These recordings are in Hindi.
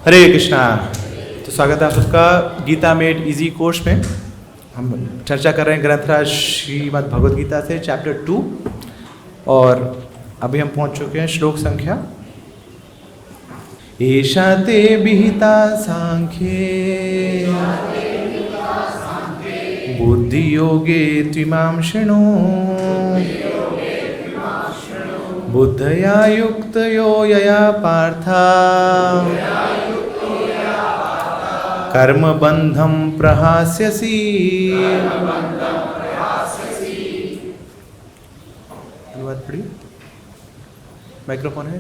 हरे कृष्णा। तो स्वागत है आप सबका गीता मेड इजी कोर्स में। हम चर्चा कर रहे हैं ग्रंथराज श्रीमद् भगवद गीता से चैप्टर 2 और अभी हम पहुंच चुके हैं श्लोक संख्या एषा ते विहिता सांख्ये बुद्धि योगे त्विमां शृणु बुद्धया युक्तयो यया पार्था कर्मबंधं प्रहास्यसि। अनुवाद पढ़िए। माइक्रोफोन है।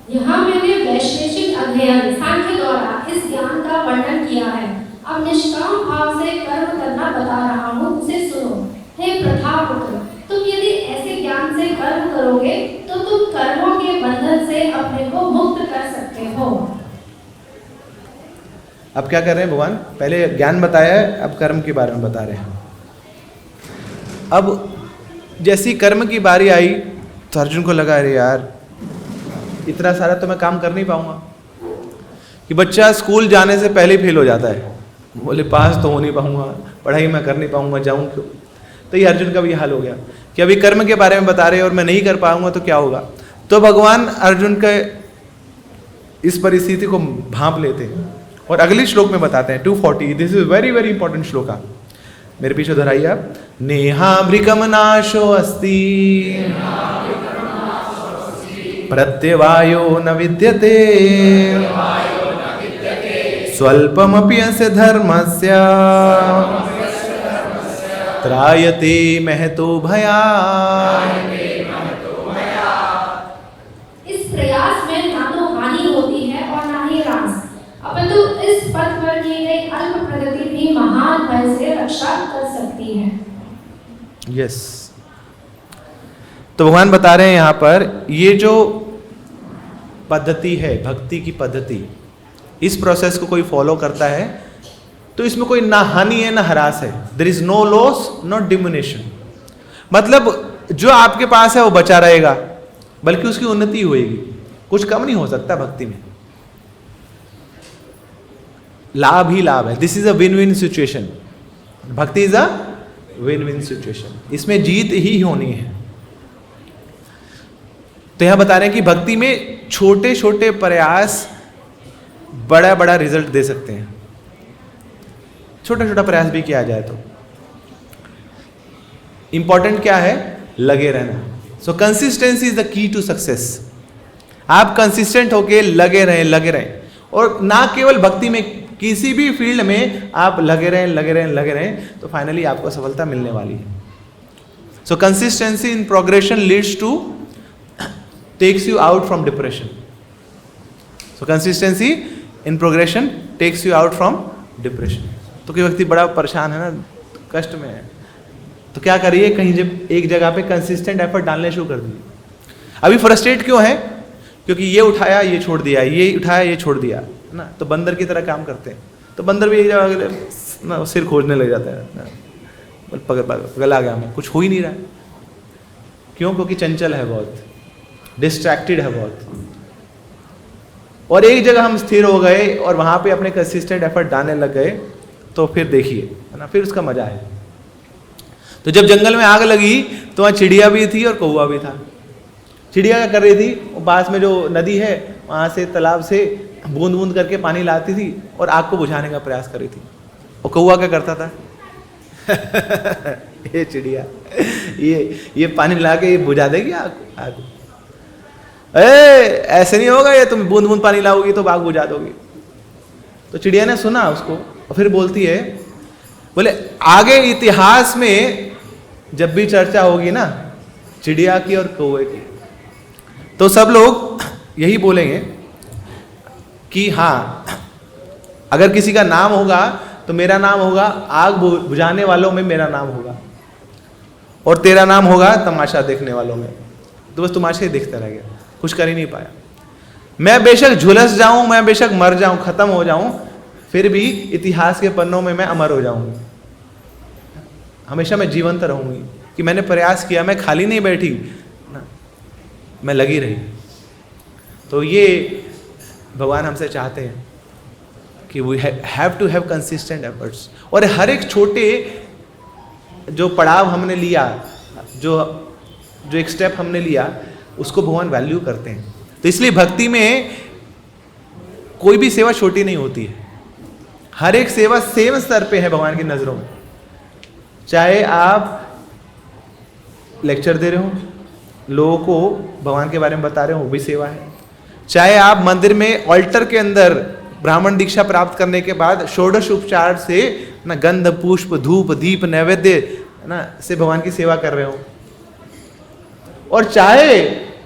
यहाँ मैंने वैशेषिक अध्ययन सांख्य द्वारा इस ज्ञान का वर्णन किया है। अब निष्काम भाव से कर्म करना बता रहा हूँ, उसे सुनो। हे प्रथापुत्र, तुम यदि ऐसे ज्ञान से कर्म करोगे तो तुम कर्मों के बंधन से अपने को मुक्त कर सकते हो। अब क्या कर रहे हैं भगवान? पहले ज्ञान बताया है, अब कर्म के बारे में बता रहे हैं। अब जैसी कर्म की बारी आई तो अर्जुन को लगा अरे यार इतना सारा तो मैं काम कर नहीं पाऊंगा। कि बच्चा स्कूल जाने से पहले फेल हो जाता है, बोले पास तो हो नहीं पाऊंगा, पढ़ाई मैं कर नहीं पाऊंगा, जाऊं क्यों। तो ये अर्जुन का भी हाल हो गया कि अभी कर्म के बारे में बता रहे और मैं नहीं कर पाऊंगा तो क्या होगा। तो भगवान अर्जुन के इस परिस्थिति को भांप लेते हैं और अगले श्लोक में बताते हैं 240। This is very very important श्लोक। मेरे पीछे दोहराइए आप। नेहाभृकम नाशो अस्ति प्रत्यवायो न विद्यते स्वल्पमपि अस्य धर्मस्य त्रायते महतो भयात्। इस प्रयास में ना तो हानि होती है और ना ही ह्रास, अपितु इस पथ पर की गई अल्प प्रगति भी महान भय से रक्षा कर सकती है। यस। तो भगवान बता रहे हैं यहाँ पर ये जो पद्धति है, भक्ति की पद्धति, इस प्रोसेस को कोई फॉलो करता है तो इसमें कोई ना हानि है ना ह्रास है। There is no loss not diminution. मतलब जो आपके पास है वो बचा रहेगा, बल्कि उसकी उन्नति होएगी। कुछ कम नहीं हो सकता भक्ति में, लाभ ही लाभ है। This is a win win situation. Bhakti is a win win situation, इसमें जीत ही होनी है। तो यहां बता रहे हैं कि भक्ति में छोटे छोटे प्रयास बड़ा बड़ा रिजल्ट दे सकते हैं। छोटा छोटा प्रयास भी किया जाए तो इंपॉर्टेंट क्या है? लगे रहना। So consistency is the key to success. आप कंसिस्टेंट होके लगे रहें और ना केवल भक्ति में, किसी भी फील्ड में आप लगे रहें तो फाइनली आपको सफलता मिलने वाली है। So consistency in progression leads to takes you out from depression. So consistency in progression takes you out from depression. तो कोई व्यक्ति बड़ा परेशान है ना, कष्ट में है, तो क्या करिए, कहीं जब एक जगह पे कंसिस्टेंट एफर्ट डालने शुरू कर दिए। अभी फ्रस्ट्रेट क्यों है? क्योंकि ये उठाया ये छोड़ दिया, ये उठाया ये छोड़ दिया ना। तो बंदर की तरह काम करते हैं। तो बंदर भी एक जगह ना सिर खोजने लग जाता है, पगल आ गया, हमें कुछ हो ही नहीं रहा है। क्यों? क्योंकि चंचल है बहुत, डिस्ट्रैक्टेड है बहुत। और एक जगह हम स्थिर हो गए और वहां पे अपने कंसिस्टेंट एफर्ट डालने लग गए तो फिर देखिए, है ना, फिर उसका मजा है। तो जब जंगल में आग लगी तो वहाँ चिड़िया भी थी और कौवा भी था। चिड़िया क्या कर रही थी? वो पास में जो नदी है वहाँ से, तालाब से बूंद बूंद करके पानी लाती थी और आग को बुझाने का प्रयास कर रही थी। और कौवा क्या करता था? ये चिड़िया ये पानी ला के ये बुझा देगी आग। ऐसे नहीं होगा, ये तुम बूंद बूंद पानी लाओगी तो आग बुझा दोगी। तो चिड़िया ने सुना उसको और फिर बोलती है, बोले आगे इतिहास में जब भी चर्चा होगी ना चिड़िया की और कौवे की, तो सब लोग यही बोलेंगे कि हाँ, अगर किसी का नाम होगा तो मेरा नाम होगा, आग बुझाने वालों में मेरा नाम होगा, और तेरा नाम होगा तमाशा देखने वालों में। तो बस तमाशा ही देखता रह गया, कुछ कर ही नहीं पाया। मैं बेशक झुलस जाऊं, मैं बेशक मर जाऊं, खत्म हो जाऊं, फिर भी इतिहास के पन्नों में मैं अमर हो जाऊंगा। हमेशा मैं जीवंत रहूंगी, कि मैंने प्रयास किया, मैं खाली नहीं बैठी ना, मैं लगी रही। तो ये भगवान हमसे चाहते हैं कि we have to have consistent efforts. और हर एक छोटे जो पड़ाव हमने लिया, जो एक स्टेप हमने लिया, उसको भगवान वैल्यू करते हैं। तो इसलिए भक्ति में कोई भी सेवा छोटी नहीं होती है, हर एक सेवा सेम स्तर पे है भगवान की नजरों में। चाहे आप लेक्चर दे रहे हो, लोगों को भगवान के बारे में बता रहे हो, वो भी सेवा है। चाहे आप मंदिर में ऑल्टर के अंदर ब्राह्मण दीक्षा प्राप्त करने के बाद षोडश उपचार से ना गंध पुष्प धूप दीप नैवेद्य ना से भगवान की सेवा कर रहे हो, और चाहे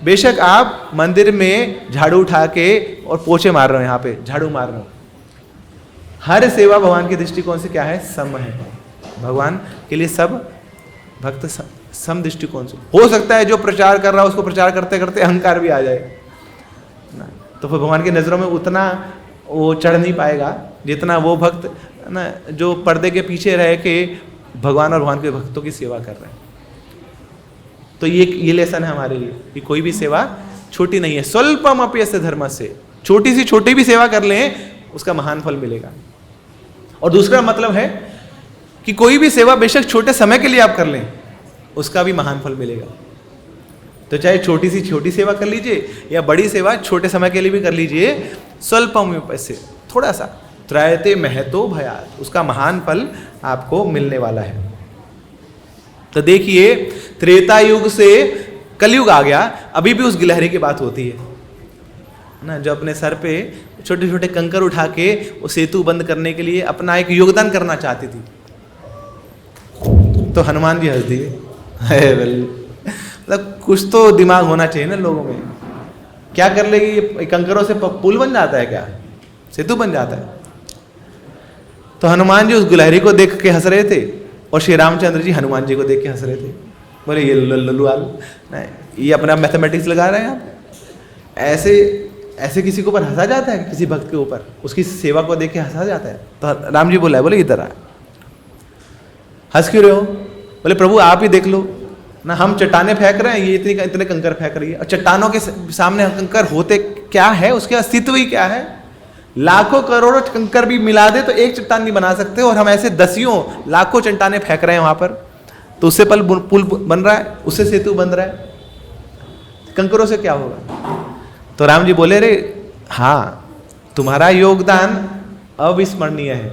बेशक आप मंदिर में झाड़ू उठा के और पोछे मार रहे हो, यहाँ पे झाड़ू मार रहे हो, हर सेवा भगवान के दृष्टिकोण से क्या है, सम है। भगवान के लिए सब भक्त सम दृष्टिकोण से। हो सकता है जो प्रचार कर रहा है उसको प्रचार करते करते अहंकार भी आ जाए ना, तो फिर भगवान की नजरों में उतना वो चढ़ नहीं पाएगा जितना वो भक्त ना जो पर्दे के पीछे रह के भगवान और भगवान के भक्तों की सेवा कर रहे हैं। तो ये लेसन है हमारे लिए कि कोई भी सेवा छोटी नहीं है। स्वल्पम अप्यस्य धर्म से, छोटी सी छोटी भी सेवा कर लें उसका महान फल मिलेगा। और दूसरा मतलब है कि कोई भी सेवा बेशक छोटे समय के लिए आप कर लें उसका भी महान फल मिलेगा। तो चाहे छोटी सी छोटी सेवा कर लीजिए या बड़ी सेवा छोटे समय के लिए भी कर लीजिए, स्वल्पम अप्यस्य, थोड़ा सा, त्रायते महतो भयात, उसका महान फल आपको मिलने वाला है। तो देखिए त्रेता युग से कलयुग आ गया, अभी भी उस गिलहरी की बात होती है ना, जो अपने सर पे छोटे छोटे कंकर उठा के वो सेतु बंद करने के लिए अपना एक योगदान करना चाहती थी। तो हनुमान जी हंस दिए, मतलब कुछ तो दिमाग होना चाहिए ना लोगों में। क्या कर लेगी ये कंकरों से पुल बन जाता है क्या, सेतु बन जाता है। तो हनुमान जी उस गिलहरी को देख के हंस रहे थे और श्री रामचंद्र जी हनुमान जी को देख के हंस रहे थे। बोले ये लल्लुआल, ये अपना मैथमेटिक्स लगा रहे हैं आप। ऐसे किसी के ऊपर हंसा जाता है, किसी भक्त के ऊपर उसकी सेवा को देख के हंसा जाता है। तो राम जी बोला है, बोले इधर आ, हंस क्यों रहे हो? बोले प्रभु आप ही देख लो ना, हम चट्टाने फेंक रहे हैं, ये इतने कंकर फेंक रही है, और चट्टानों के सामने कंकर होते क्या है, उसके अस्तित्व ही क्या है। लाखों करोड़ों कंकर भी मिला दे तो एक चट्टान नहीं बना सकते, और हम ऐसे दसियों लाखों चट्टाने फेंक रहे हैं वहां पर, तो उससे पुल बन रहा है, उससे सेतु बन रहा है, कंकरों से क्या होगा? तो राम जी बोले रे हाँ, तुम्हारा योगदान अविस्मरणीय है,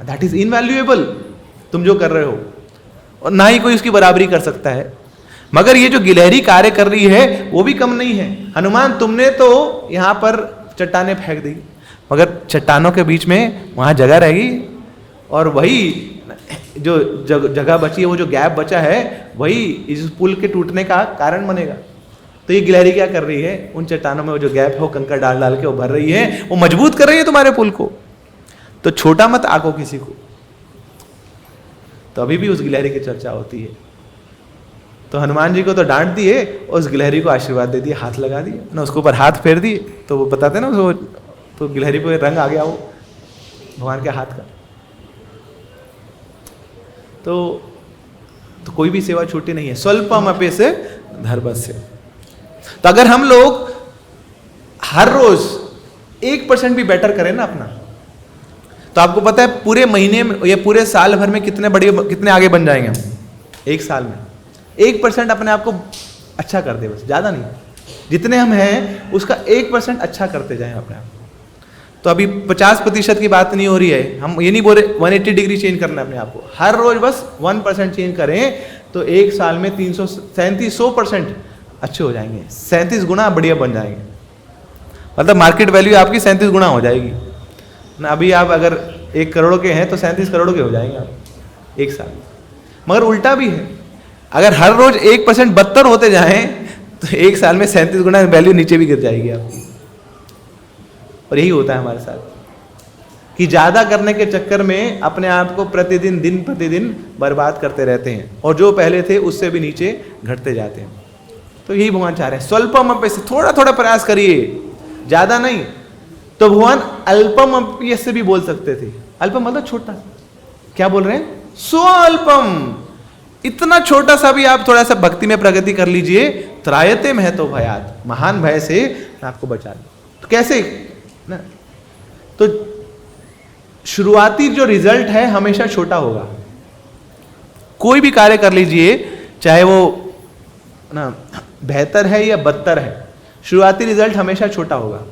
दैट इज इनवैल्यूएबल, तुम जो कर रहे हो, और ना ही कोई उसकी बराबरी कर सकता है। मगर ये जो गिलहरी कार्य कर रही है वो भी कम नहीं है। हनुमान तुमने तो यहाँ पर चट्टाने फेंक दी, मगर चट्टानों के बीच में वहाँ जगह रहेगी, और वही जो जगह बची है, वो जो गैप बचा है, वही इस पुल के टूटने का कारण बनेगा। तो ये गिलहरी क्या कर रही है, उन चट्टानों में वो जो गैप है वो कंकर डाल डाल के वो भर रही है, वो मजबूत कर रही है तुम्हारे पुल को। तो छोटा मत आको किसी को। तो अभी भी उस गिलहरी की चर्चा होती है। तो हनुमान जी को तो डांट दिए और उस गिलहरी को आशीर्वाद दे दिए, हाथ लगा दिए ना, उसके ऊपर हाथ फेर दिए, तो वो बताते ना वो, तो गिलहरी को रंग आ गया वो भगवान के हाथ का। तो कोई भी सेवा छोटी नहीं है। स्वल्पम अप्यस्य धर्मस्य। तो अगर हम लोग हर रोज 1% भी बेटर करें ना अपना, तो आपको पता है पूरे महीने में या पूरे साल भर में कितने आगे बन जाएंगे हम। एक साल में 1% अपने आप को अच्छा कर दे, बस, ज़्यादा नहीं, जितने हम हैं उसका 1% अच्छा करते जाएं अपने आप। तो अभी 50% की बात नहीं हो रही है, हम ये नहीं बोल रहे 180 डिग्री चेंज करना है अपने आप को, हर रोज बस 1% चेंज करें तो एक साल में 337% अच्छे हो जाएंगे, 37 गुना बढ़िया बन जाएंगे। मतलब मार्केट वैल्यू आपकी 37 गुना हो जाएगी ना। अभी आप अगर 1 करोड़ के हैं तो 37 करोड़ के हो जाएंगे आप एक साल। मगर उल्टा भी है, अगर हर रोज 1% बदतर होते जाएं तो एक साल में 37 गुना वैल्यू नीचे भी गिर जाएगी आपकी। और यही होता है हमारे साथ कि ज्यादा करने के चक्कर में अपने आप को प्रतिदिन दिन प्रतिदिन बर्बाद करते रहते हैं, और जो पहले थे उससे भी नीचे घटते जाते हैं। तो यही भगवान चाह रहे हैं, स्वल्पम अप्यस्य, थोड़ा थोड़ा प्रयास करिए, ज्यादा नहीं। तो भगवान अल्पम अप्यस्य भी बोल सकते थे। अल्पम मतलब छोटा, क्या बोल रहे हैं? स्वल्पम, इतना छोटा सा भी आप थोड़ा सा भक्ति में प्रगति कर लीजिए, त्रायते महतो भयात, महान भय से आपको बचा ले। तो कैसे ना, तो शुरुआती जो रिजल्ट है हमेशा छोटा होगा। कोई भी कार्य कर लीजिए, चाहे वो ना बेहतर है या बदतर है, शुरुआती रिजल्ट हमेशा छोटा होगा।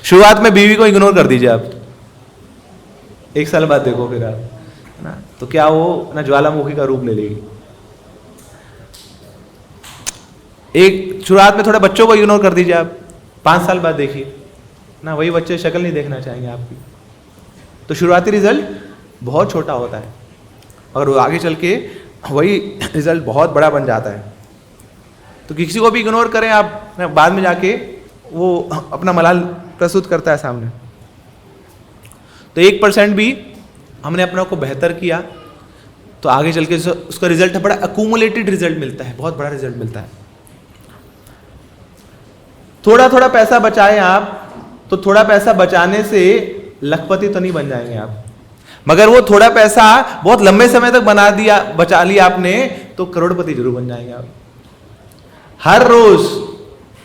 शुरुआत में बीवी को इग्नोर कर दीजिए आप, 1 साल बाद देखो फिर आप, है ना, तो क्या वो ना ज्वालामुखी का रूप ले लेगी। एक शुरुआत में थोड़ा बच्चों को इग्नोर कर दीजिए आप, 5 साल बाद देखिए ना, वही बच्चे शक्ल नहीं देखना चाहेंगे आपकी। तो शुरुआती रिजल्ट बहुत छोटा होता है और वो आगे चल के वही रिजल्ट बहुत बड़ा बन जाता है। तो किसी को भी इग्नोर करें आप, बाद में जाके वो अपना मलाल प्रस्तुत करता है सामने। तो 1% भी हमने अपने को बेहतर किया तो आगे चल के उसका रिजल्ट बड़ा अक्यूमुलेटेड रिजल्ट मिलता है, बहुत बड़ा रिजल्ट मिलता है। थोड़ा थोड़ा पैसा बचाएं आप, तो थोड़ा पैसा बचाने से लखपति तो नहीं बन जाएंगे आप, मगर वो थोड़ा पैसा बहुत लंबे समय तक बचा लिया आपने, तो करोड़पति जरूर बन जाएंगे आप। हर रोज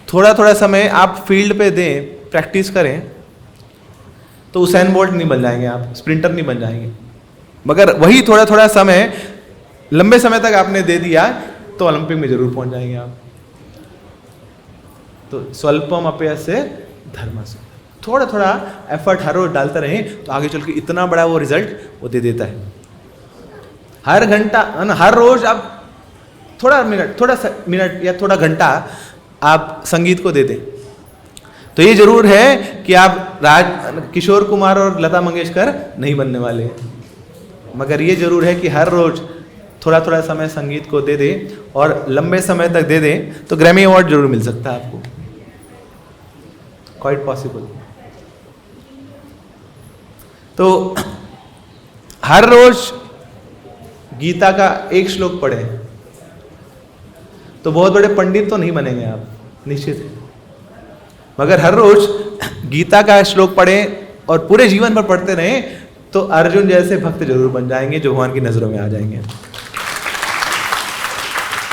थोड़ा थोड़ा समय आप फील्ड पे दें, प्रैक्टिस करें, तो उसेन बोल्ट नहीं बन जाएंगे आप, स्प्रिंटर नहीं बन जाएंगे। मगर वही थोड़ा थोड़ा समय लंबे समय तक आपने दे दिया तो ओलंपिक में जरूर पहुंच जाएंगे आप। तो स्वल्पम अप्यस्य धर्मस्य, थोड़ा थोड़ा एफर्ट हर रोज डालते रहें तो आगे चल के इतना बड़ा वो रिजल्ट वो दे देता है। हर घंटा, हर रोज आप थोड़ा मिनट या थोड़ा घंटा आप संगीत को दे दें, तो ये जरूर है कि आप किशोर कुमार और लता मंगेशकर नहीं बनने वाले हैं, मगर ये जरूर है कि हर रोज थोड़ा थोड़ा समय संगीत को दे दें और लंबे समय तक दे दें, तो ग्रैमी अवार्ड जरूर मिल सकता है आपको, क्वाइट पॉसिबल। तो हर रोज गीता का एक श्लोक पढ़ें, तो बहुत बड़े पंडित तो नहीं बनेंगे आप, निश्चित है, मगर हर रोज गीता का श्लोक पढ़ें और पूरे जीवन भर पढ़ते रहें तो अर्जुन जैसे भक्त जरूर बन जाएंगे, जो भगवान की नजरों में आ जाएंगे।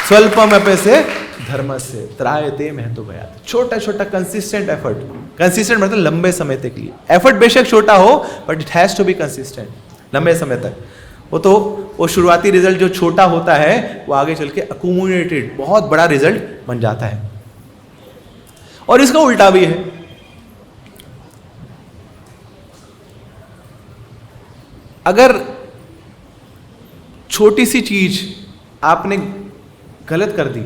स्वल्पमप्यस्य धर्मस्य त्रायते महतो भयात्, छोटा छोटा कंसिस्टेंट एफर्ट, कंसिस्टेंट मतलब लंबे समय तक के लिए। एफर्ट बेशक छोटा हो but it has to be consistent, लंबे समय तक। वो शुरुआती रिजल्ट जो छोटा होता है वो आगे चल के अक्यूमुलेटेड बहुत बड़ा रिजल्ट बन जाता है। और इसका उल्टा भी है, अगर छोटी सी चीज आपने गलत कर दी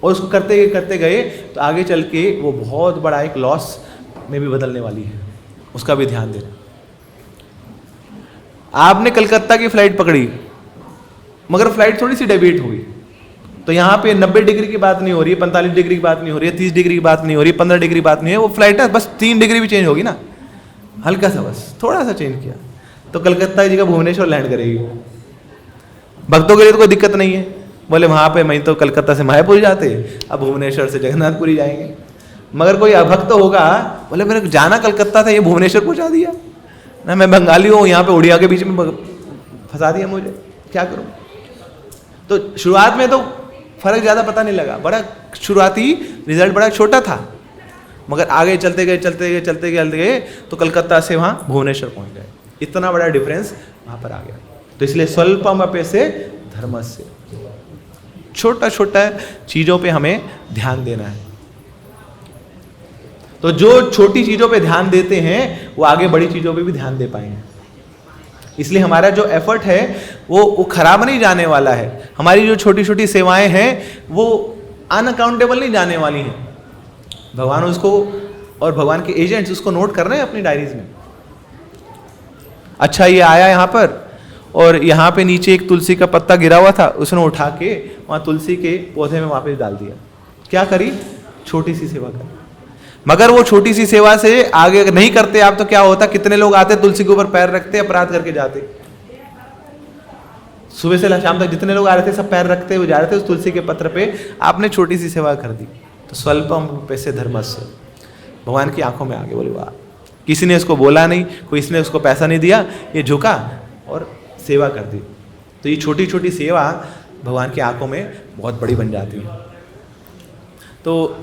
और उसको करते गए तो आगे चल के वो बहुत बड़ा एक लॉस में भी बदलने वाली है, उसका भी ध्यान देना। आपने कलकत्ता की फ्लाइट पकड़ी, मगर फ्लाइट थोड़ी सी डेविएट हुई, तो यहाँ पे 90 डिग्री की बात नहीं हो रही है, 45 डिग्री की बात नहीं हो रही है, 30 डिग्री की बात नहीं हो रही है, 15 डिग्री की बात नहीं है, वो फ्लाइट है बस 3 डिग्री भी चेंज होगी ना, हल्का सा, बस थोड़ा सा चेंज किया तो कलकत्ता की जगह भुवनेश्वर लैंड करेगी। भक्तों के लिए तो कोई दिक्कत नहीं है, बोले वहाँ पे मैं तो कलकत्ता से मायापुरी जाते, अब भुवनेश्वर से जगन्नाथपुरी जाएंगे। मगर कोई अभक्त होगा, बोले मेरे जाना कलकत्ता था, ये भुवनेश्वर पहुँचा दिया ना, मैं बंगाली हूँ, यहाँ पे उड़िया के बीच में फंसा दिया मुझे, क्या करूँ। तो शुरुआत में तो फर्क ज़्यादा पता नहीं लगा, बड़ा शुरुआती रिजल्ट बड़ा छोटा था, मगर आगे चलते गए तो कलकत्ता से वहाँ भुवनेश्वर पहुँच गए, इतना बड़ा डिफरेंस वहाँ पर आ गया। तो इसलिए स्वल्पमप्यस्य धर्मस्य, छोटा छोटा चीज़ों पे हमें ध्यान देना है। तो जो छोटी चीज़ों पे ध्यान देते हैं वो आगे बड़ी चीज़ों पे भी ध्यान दे पाएंगे। इसलिए हमारा जो एफर्ट है वो खराब नहीं जाने वाला है, हमारी जो छोटी छोटी सेवाएं हैं वो अनअकाउंटेबल नहीं जाने वाली हैं। भगवान उसको और भगवान के एजेंट्स उसको नोट कर रहे हैं अपनी डायरीज में। अच्छा ये आया यहाँ पर और यहाँ पे नीचे एक तुलसी का पत्ता गिरा हुआ था, उसने उठा के वहाँ तुलसी के पौधे में वापस डाल दिया। क्या करी? छोटी सी सेवा करी। मगर वो छोटी सी सेवा से आगे अगर नहीं करते आप तो क्या होता, कितने लोग आते तुलसी के ऊपर पैर रखते अपराध करके जाते। सुबह से शाम तक जितने लोग आ रहे थे सब पैर रखते हुए जा रहे थे उस तुलसी के पत्र पे, आपने छोटी सी सेवा कर दी। तो स्वल्पमप्यस्य धर्मस्य, भगवान की आंखों में आगे बोले वाह, किसी ने इसको बोला नहीं, कोई इसने उसको पैसा नहीं दिया, ये झुका और सेवा कर दी, तो ये छोटी छोटी सेवा भगवान की आंखों में बहुत बड़ी बन जाती है। तो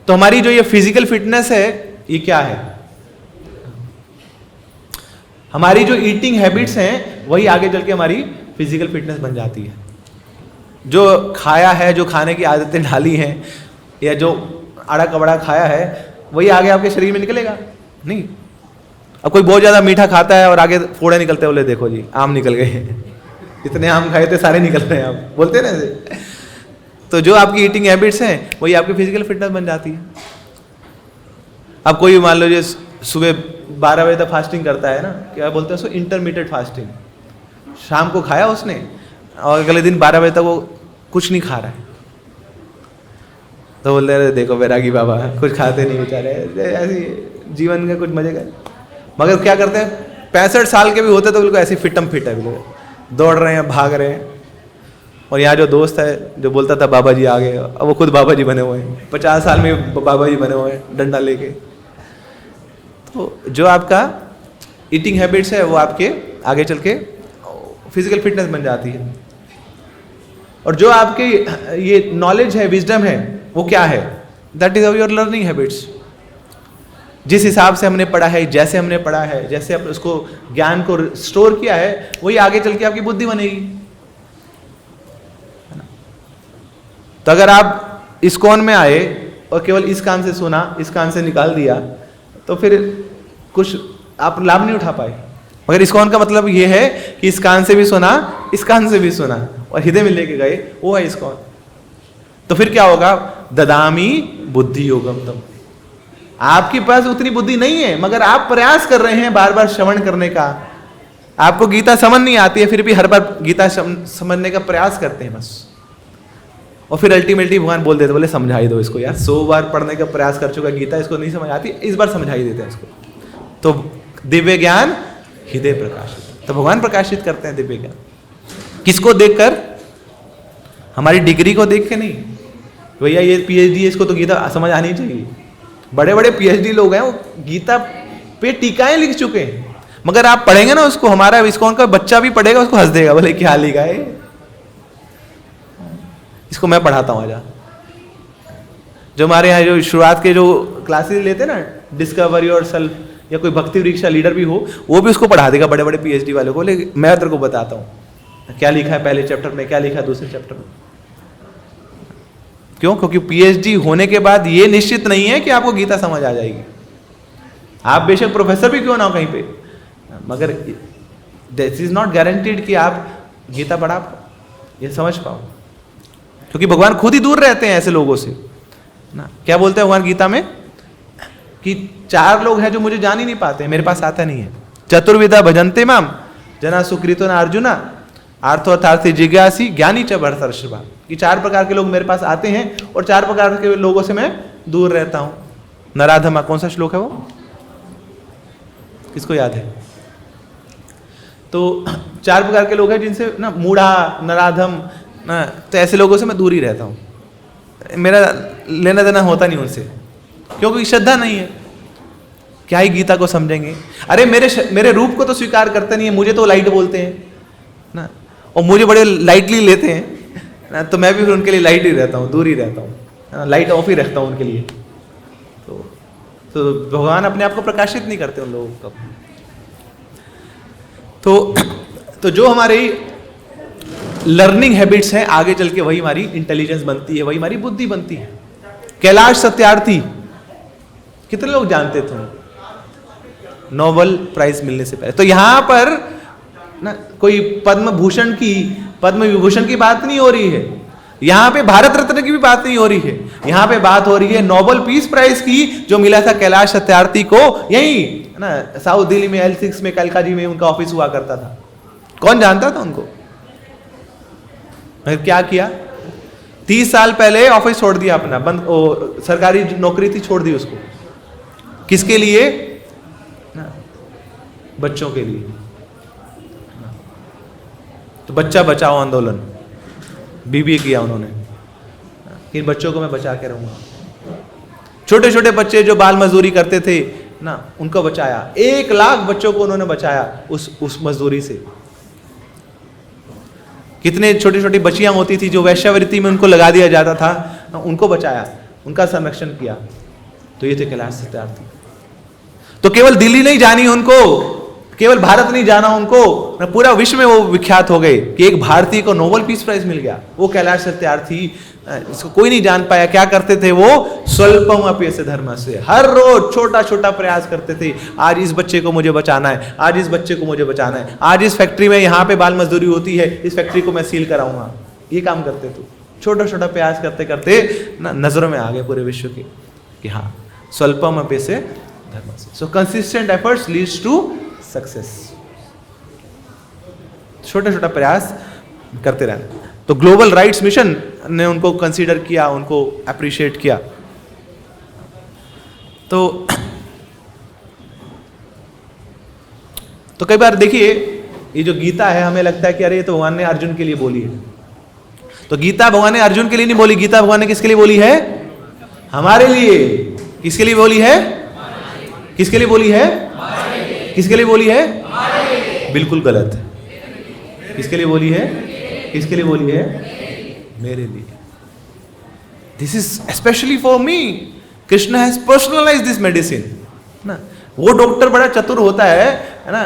हमारी जो ये फिजिकल फिटनेस है, ये क्या है? हमारी जो ईटिंग हैबिट्स हैं वही आगे चल के हमारी फिजिकल फिटनेस बन जाती है। जो खाया है, जो खाने की आदतें डाली हैं, या जो आड़ा कबड़ा खाया है, वही आगे आपके शरीर में निकलेगा नहीं। अब कोई बहुत ज़्यादा मीठा खाता है और आगे फोड़े निकलते बोले देखो जी आम निकल गए इतने आम खाए थे सारे निकल रहे हैं, आप बोलते हैं ना ऐसे। तो जो आपकी ईटिंग हैबिट्स हैं वही आपकी फिजिकल फिटनेस बन जाती है। अब कोई मान लो जो सुबह 12 बजे तक फास्टिंग करता है ना, क्या बोलते हैं उसको, इंटरमीडिएट फास्टिंग। शाम को खाया उसने और अगले दिन 12 बजे तक वो कुछ नहीं खा रहा है, तो बोलते रहे देखो बैरागी बाबा कुछ खाते नहीं बेचारे, ऐसी जीवन के कुछ मजे कर। मगर क्या करते हैं, 65 साल के भी होते तो बिल्कुल ऐसे फिटम फिट है, बिल्कुल दौड़ रहे हैं, भाग रहे हैं। और यहाँ जो दोस्त है जो बोलता था बाबा जी आ गए, अब वो खुद बाबा जी बने हुए हैं, 50 साल में बाबा जी बने हुए हैं डंडा लेके। तो जो आपका ईटिंग हैबिट्स है वो आपके आगे चल के फिजिकल फिटनेस बन जाती है। और जो आपके ये नॉलेज है, विजडम है, वो क्या है? That is your learning habits. जिस हिसाब से हमने पढ़ा है, जैसे हमने पढ़ा है, जैसे उसको ज्ञान को स्टोर किया है, वही आगे चल के आपकी बुद्धि बनेगी। तो अगर आप इस कोण में आए और केवल इस कान से सुना, इस कान से निकाल दिया, तो फिर कुछ आप लाभ नहीं उठा पाए। मगर इस कोण का मतलब ये है कि इस कान से भी सुना, इस कान से भी सुना और हृदय में लेके गए, वो है इस कोण। तो फिर क्या होगा? ददामी बुद्धि योगम तम। आपके पास उतनी बुद्धि नहीं है, मगर आप प्रयास कर रहे हैं बार बार श्रवण करने का। आपको गीता समझ नहीं आती है, फिर भी हर बार गीता समझने का प्रयास करते हैं बस। और फिर अल्टीमेटली भगवान बोल देते, बोले समझाई दो इसको यार, 100 बार पढ़ने का प्रयास कर चुका गीता, इसको नहीं समझ आती, इस बार समझाई देते हैं इसको। तो दिव्य ज्ञान हृदय प्रकाशित, तो भगवान प्रकाशित करते हैं दिव्य ज्ञान। किसको देखकर? हमारी डिग्री को देख के नहीं, भैया ये पीएचडी, इसको तो गीता समझ आनी चाहिए। बड़े बड़े पीएचडी लोग हैं, वो गीता पे टीकाएं लिख चुके हैं, मगर आप पढ़ेंगे ना उसको, हमारा इसको का बच्चा भी पढ़ेगा, उसको हंस देगा, बोले क्या लिखा है, इसको मैं पढ़ाता हूँ आजा। जो हमारे यहाँ जो शुरुआत के जो क्लासेस लेते हैं ना, डिस्कवर योरसेल्फ, या कोई भक्ति वृक्षा लीडर भी हो, वो भी उसको पढ़ा देगा बड़े बड़े पीएचडी वाले को, बोले मैं तेरे को बताता हूँ क्या लिखा है पहले चैप्टर में, क्या लिखा है दूसरे चैप्टर में। क्यों? क्योंकि पीएचडी होने के बाद ये निश्चित नहीं है कि आपको गीता समझ आ जाएगी। आप बेशक प्रोफेसर भी क्यों ना हो कहीं पे, मगर दिस इज नॉट गारंटीड कि आप गीता पढ़ा पाओ, ये समझ पाओ। क्योंकि भगवान खुद ही दूर रहते हैं ऐसे लोगों से ना। क्या बोलते हैं भगवान गीता में कि 4 लोग हैं जो मुझे जान ही नहीं पाते, मेरे पास आता नहीं है। चतुर्विधा भजन्ते माम जना सुकृतो न अर्जुना अर्थार्थी जिज्ञासी ज्ञानी च भरतर्षभा, कि 4 प्रकार के लोग मेरे पास आते हैं और 4 प्रकार के लोगों से मैं दूर रहता हूं। नराधमा, कौन सा श्लोक है वो, किसको याद है? तो 4 प्रकार के लोग हैं जिनसे ना, मूढ़ा, नराधम ना, तो ऐसे लोगों से मैं दूर ही रहता हूँ, मेरा लेना देना होता नहीं उनसे, क्योंकि श्रद्धा नहीं है। क्या ही गीता को समझेंगे? अरे मेरे रूप को तो स्वीकार करते नहीं है, मुझे तो लाइट बोलते हैं ना, और मुझे बड़े लाइटली लेते हैं ना, तो मैं भी फिर उनके लिए लाइट ही रहता हूँ, दूर ही रहता हूँ, लाइट ऑफ ही रखता हूँ उनके लिए। तो भगवान अपने आप को प्रकाशित नहीं करते उन लोगों को। तो जो हमारी लर्निंग हैबिट्स हैं, आगे चल के वही हमारी इंटेलिजेंस बनती है, वही हमारी बुद्धि बनती है। कैलाश सत्यार्थी कितने लोग जानते थे? नोबेल प्राइज मिलने से पहले। तो यहां पर ना कोई पद्म विभूषण की बात नहीं हो रही है, यहां पे भारत रत्न की भी बात नहीं हो रही है, यहां पे बात हो रही है नोबेल पीस प्राइज की, जो मिला था कैलाश सत्यार्थी को यही ना साउथ दिल्ली में L6 में कलका जी में उनका ऑफिस हुआ करता था। कौन जानता था उनको? क्या किया? 30 साल पहले ऑफिस छोड़ दिया अपना, बंद, सरकारी नौकरी थी छोड़ दी उसको। किसके लिए? बच्चों के लिए। तो बच्चा बचाओ आंदोलन BBA किया उन्होंने, इन बच्चों को मैं बचा के रहूंगा। छोटे छोटे बच्चे जो बाल मजदूरी करते थे, ना, उनको बचाया। 1 लाख बच्चों को उन्होंने बचाया उस मजदूरी से। कितने छोटी छोटी बच्चियां होती थी जो वैश्यावृत्ति में उनको लगा दिया जाता था, उनको बचाया, उनका संरक्षण किया। तो ये थे कैलाश सत्यार्थी। तो केवल दिल्ली नहीं जानी उनको, केवल भारत नहीं जाना उनको, पूरा विश्व में वो विख्यात हो गए कि एक भारतीय को नोबेल पीस प्राइज मिल गया। वो कैलाश सत्यार्थी, इसको कोई नहीं जान पाया। क्या करते थे वो? स्वल्पम अप्यस्य धर्म से, हर रोज छोटा छोटा प्रयास करते थे। आज इस बच्चे को मुझे बचाना है, आज इस बच्चे को मुझे बचाना है, आज इस फैक्ट्री में यहाँ पे बाल मजदूरी होती है, इस फैक्ट्री को मैं सील कराऊंगा। ये काम करते थे। छोटा छोटा प्रयास करते करते नजरों में आ गए पूरे विश्व के कि हाँ, स्वल्पम अप्यस्य धर्म से। So consistent efforts leads to success. छोटा छोटा प्रयास करते रहना। तो ग्लोबल राइट्स मिशन ने उनको कंसीडर किया, उनको अप्रिशिएट किया। तो कई बार देखिए, ये जो गीता है, हमें लगता है कि अरे ये तो भगवान ने अर्जुन के लिए बोली है। तो गीता भगवान ने अर्जुन के लिए नहीं बोली, गीता भगवान ने किसके लिए बोली है? हमारे लिए। किसके लिए बोली है? किसके लिए बोली है? किसके लिए बोली है? बिल्कुल गलत है। किसके लिए बोली है? किसके लिए बोली है? मेरे लिए। This is specially for me. Krishna has personalised this medicine ना। वो डॉक्टर बड़ा चतुर होता है ना,